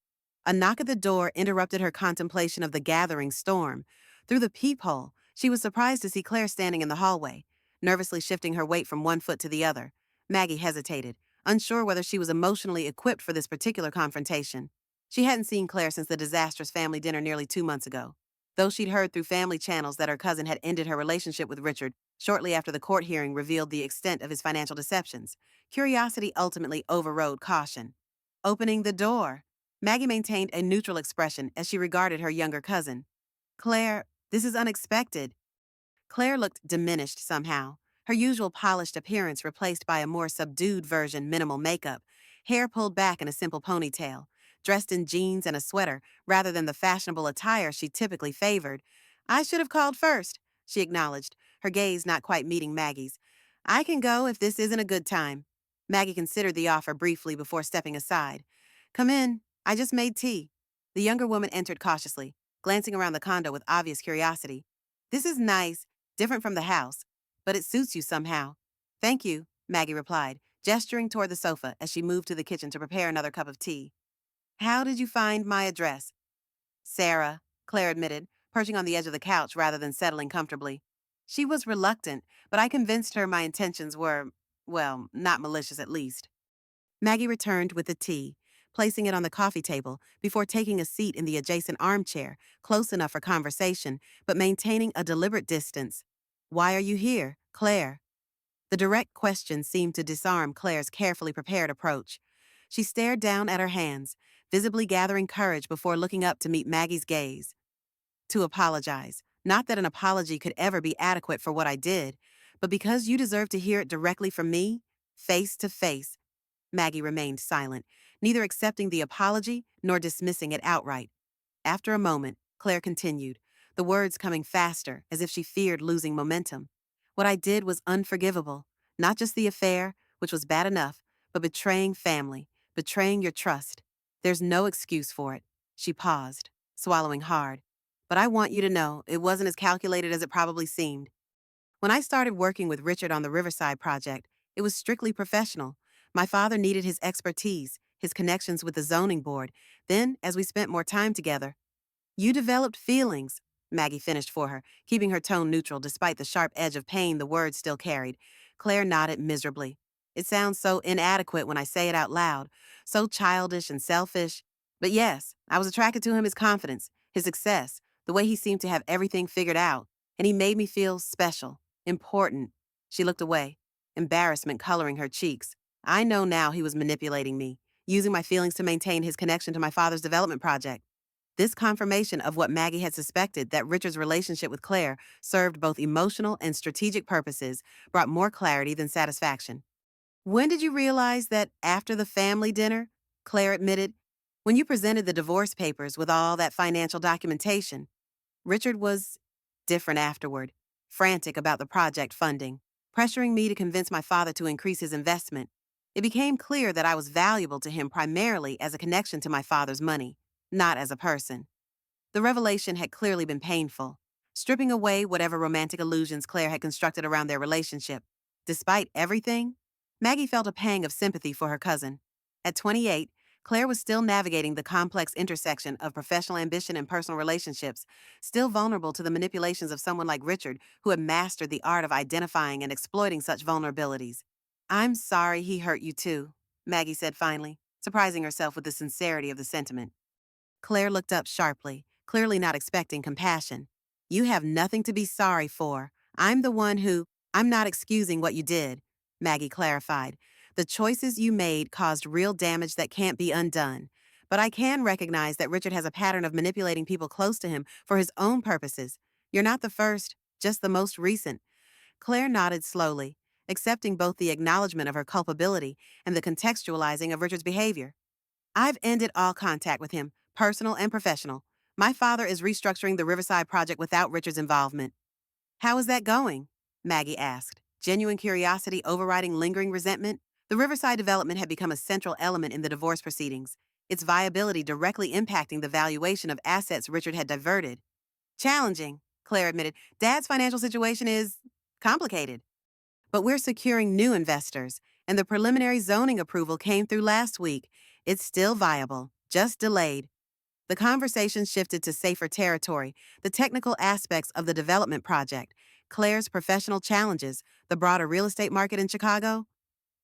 S1: A knock at the door interrupted her contemplation of the gathering storm. Through the peephole, she was surprised to see Claire standing in the hallway, nervously shifting her weight from one foot to the other. Maggie hesitated, unsure whether she was emotionally equipped for this particular confrontation. She hadn't seen Claire since the disastrous family dinner nearly 2 months ago. Though she'd heard through family channels that her cousin had ended her relationship with Richard shortly after the court hearing revealed the extent of his financial deceptions, curiosity ultimately overrode caution. Opening the door, Maggie maintained a neutral expression as she regarded her younger cousin. Claire, this is unexpected. Claire looked diminished somehow, her usual polished appearance replaced by a more subdued version minimal makeup, hair pulled back in a simple ponytail, dressed in jeans and a sweater rather than the fashionable attire she typically favored. I should have called first, she acknowledged, her gaze not quite meeting Maggie's. I can go if this isn't a good time. Maggie considered the offer briefly before stepping aside. Come in, I just made tea. The younger woman entered cautiously, glancing around the condo with obvious curiosity. This is nice, different from the house, but it suits you somehow. Thank you, Maggie replied, gesturing toward the sofa as she moved to the kitchen to prepare another cup of tea. How did you find my address? Sarah, Claire admitted, perching on the edge of the couch rather than settling comfortably. She was reluctant, but I convinced her my intentions were, well, not malicious at least. Maggie returned with the tea, placing it on the coffee table before taking a seat in the adjacent armchair, close enough for conversation, but maintaining a deliberate distance. Why are you here, Claire? The direct question seemed to disarm Claire's carefully prepared approach. She stared down at her hands, visibly gathering courage before looking up to meet Maggie's gaze. To apologize. Not that an apology could ever be adequate for what I did, but because you deserve to hear it directly from me, face to face. Maggie remained silent, neither accepting the apology nor dismissing it outright. After a moment, Claire continued, the words coming faster, as if she feared losing momentum. What I did was unforgivable. Not just the affair, which was bad enough, but betraying family, betraying your trust. There's no excuse for it. She paused, swallowing hard. But I want you to know it wasn't as calculated as it probably seemed. When I started working with Richard on the Riverside project, it was strictly professional. My father needed his expertise, his connections with the zoning board. Then, as we spent more time together, you developed feelings, Maggie finished for her, keeping her tone neutral despite the sharp edge of pain the words still carried. Claire nodded miserably. It sounds so inadequate when I say it out loud, so childish and selfish. But yes, I was attracted to him, his confidence, his success, the way he seemed to have everything figured out, and he made me feel special, important. She looked away, embarrassment coloring her cheeks. I know now he was manipulating me, using my feelings to maintain his connection to my father's development project. This confirmation of what Maggie had suspected, that Richard's relationship with Claire served both emotional and strategic purposes, brought more clarity than satisfaction. When did you realize that after the family dinner? Claire admitted. When you presented the divorce papers with all that financial documentation. Richard was different afterward, frantic about the project funding, pressuring me to convince my father to increase his investment. It became clear that I was valuable to him primarily as a connection to my father's money, not as a person. The revelation had clearly been painful, stripping away whatever romantic illusions Claire had constructed around their relationship. Despite everything, Maggie felt a pang of sympathy for her cousin. At 28, Claire was still navigating the complex intersection of professional ambition and personal relationships, still vulnerable to the manipulations of someone like Richard, who had mastered the art of identifying and exploiting such vulnerabilities. I'm sorry he hurt you too, Maggie said finally, surprising herself with the sincerity of the sentiment. Claire looked up sharply, clearly not expecting compassion. You have nothing to be sorry for. I'm the one who... I'm not excusing what you did, Maggie clarified. The choices you made caused real damage that can't be undone. But I can recognize that Richard has a pattern of manipulating people close to him for his own purposes. You're not the first, just the most recent. Claire nodded slowly, accepting both the acknowledgement of her culpability and the contextualizing of Richard's behavior. I've ended all contact with him, personal and professional. My father is restructuring the Riverside project without Richard's involvement. How is that going? Maggie asked, genuine curiosity overriding lingering resentment. The Riverside development had become a central element in the divorce proceedings, its viability directly impacting the valuation of assets Richard had diverted. Challenging, Claire admitted. Dad's financial situation is complicated. But we're securing new investors, and the preliminary zoning approval came through last week. It's still viable, just delayed. The conversation shifted to safer territory, the technical aspects of the development project, Claire's professional challenges, the broader real estate market in Chicago.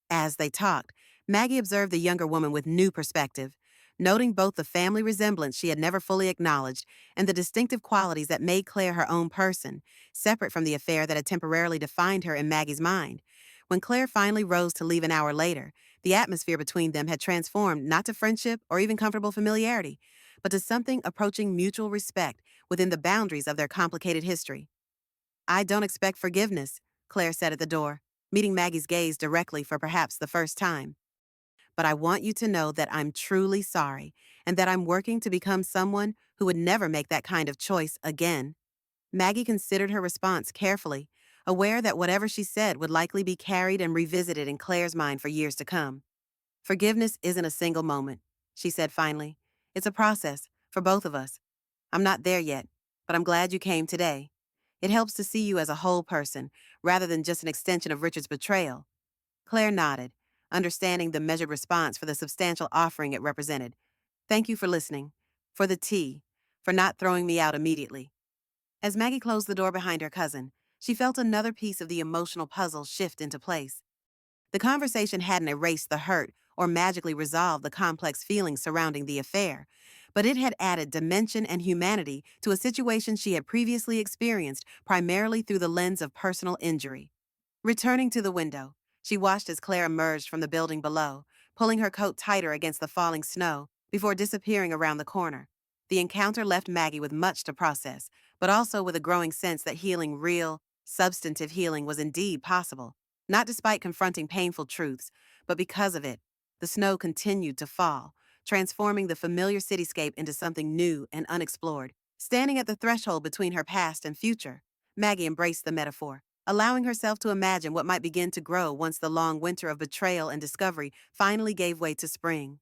S1: As they talked, Maggie observed the younger woman with new perspective, noting both the family resemblance she had never fully acknowledged and the distinctive qualities that made Claire her own person, separate from the affair that had temporarily defined her in Maggie's mind. When Claire finally rose to leave an hour later, the atmosphere between them had transformed not to friendship or even comfortable familiarity, but to something approaching mutual respect within the boundaries of their complicated history. I don't expect forgiveness, Claire said at the door, meeting Maggie's gaze directly for perhaps the first time. But I want you to know that I'm truly sorry and that I'm working to become someone who would never make that kind of choice again. Maggie considered her response carefully, aware that whatever she said would likely be carried and revisited in Claire's mind for years to come. Forgiveness isn't a single moment, she said finally. It's a process, for both of us. I'm not there yet, but I'm glad you came today. It helps to see you as a whole person, rather than just an extension of Richard's betrayal. Claire nodded, understanding the measured response for the substantial offering it represented. Thank you for listening. For the tea. For not throwing me out immediately. As Maggie closed the door behind her cousin, she felt another piece of the emotional puzzle shift into place. The conversation hadn't erased the hurt or magically resolved the complex feelings surrounding the affair, but it had added dimension and humanity to a situation she had previously experienced primarily through the lens of personal injury. Returning to the window, she watched as Claire emerged from the building below, pulling her coat tighter against the falling snow before disappearing around the corner. The encounter left Maggie with much to process, but also with a growing sense that healing, real, substantive healing, was indeed possible. Not despite confronting painful truths, but because of it. The snow continued to fall, transforming the familiar cityscape into something new and unexplored. Standing at the threshold between her past and future, Maggie embraced the metaphor, allowing herself to imagine what might begin to grow once the long winter of betrayal and discovery finally gave way to spring.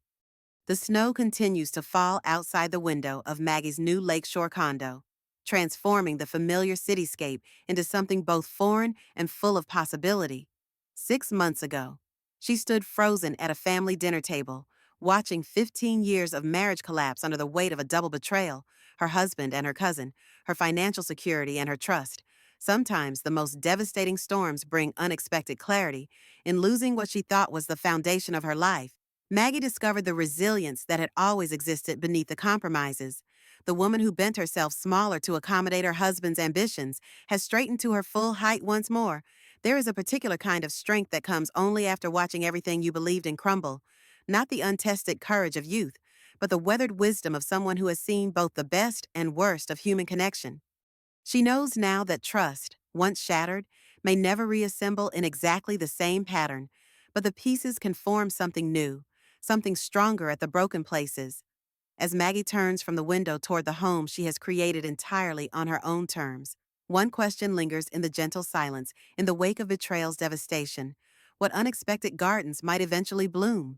S1: The snow continues to fall outside the window of Maggie's new lakeshore condo, transforming the familiar cityscape into something both foreign and full of possibility. 6 months ago, she stood frozen at a family dinner table, watching 15 years of marriage collapse under the weight of a double betrayal: her husband and her cousin, her financial security and her trust. Sometimes the most devastating storms bring unexpected clarity. In losing what she thought was the foundation of her life, Maggie discovered the resilience that had always existed beneath the compromises. The woman who bent herself smaller to accommodate her husband's ambitions has straightened to her full height once more. There is a particular kind of strength that comes only after watching everything you believed in crumble. Not the untested courage of youth, but the weathered wisdom of someone who has seen both the best and worst of human connection. She knows now that trust, once shattered, may never reassemble in exactly the same pattern, but the pieces can form something new, something stronger at the broken places. As Maggie turns from the window toward the home she has created entirely on her own terms, one question lingers in the gentle silence in the wake of betrayal's devastation: what unexpected gardens might eventually bloom?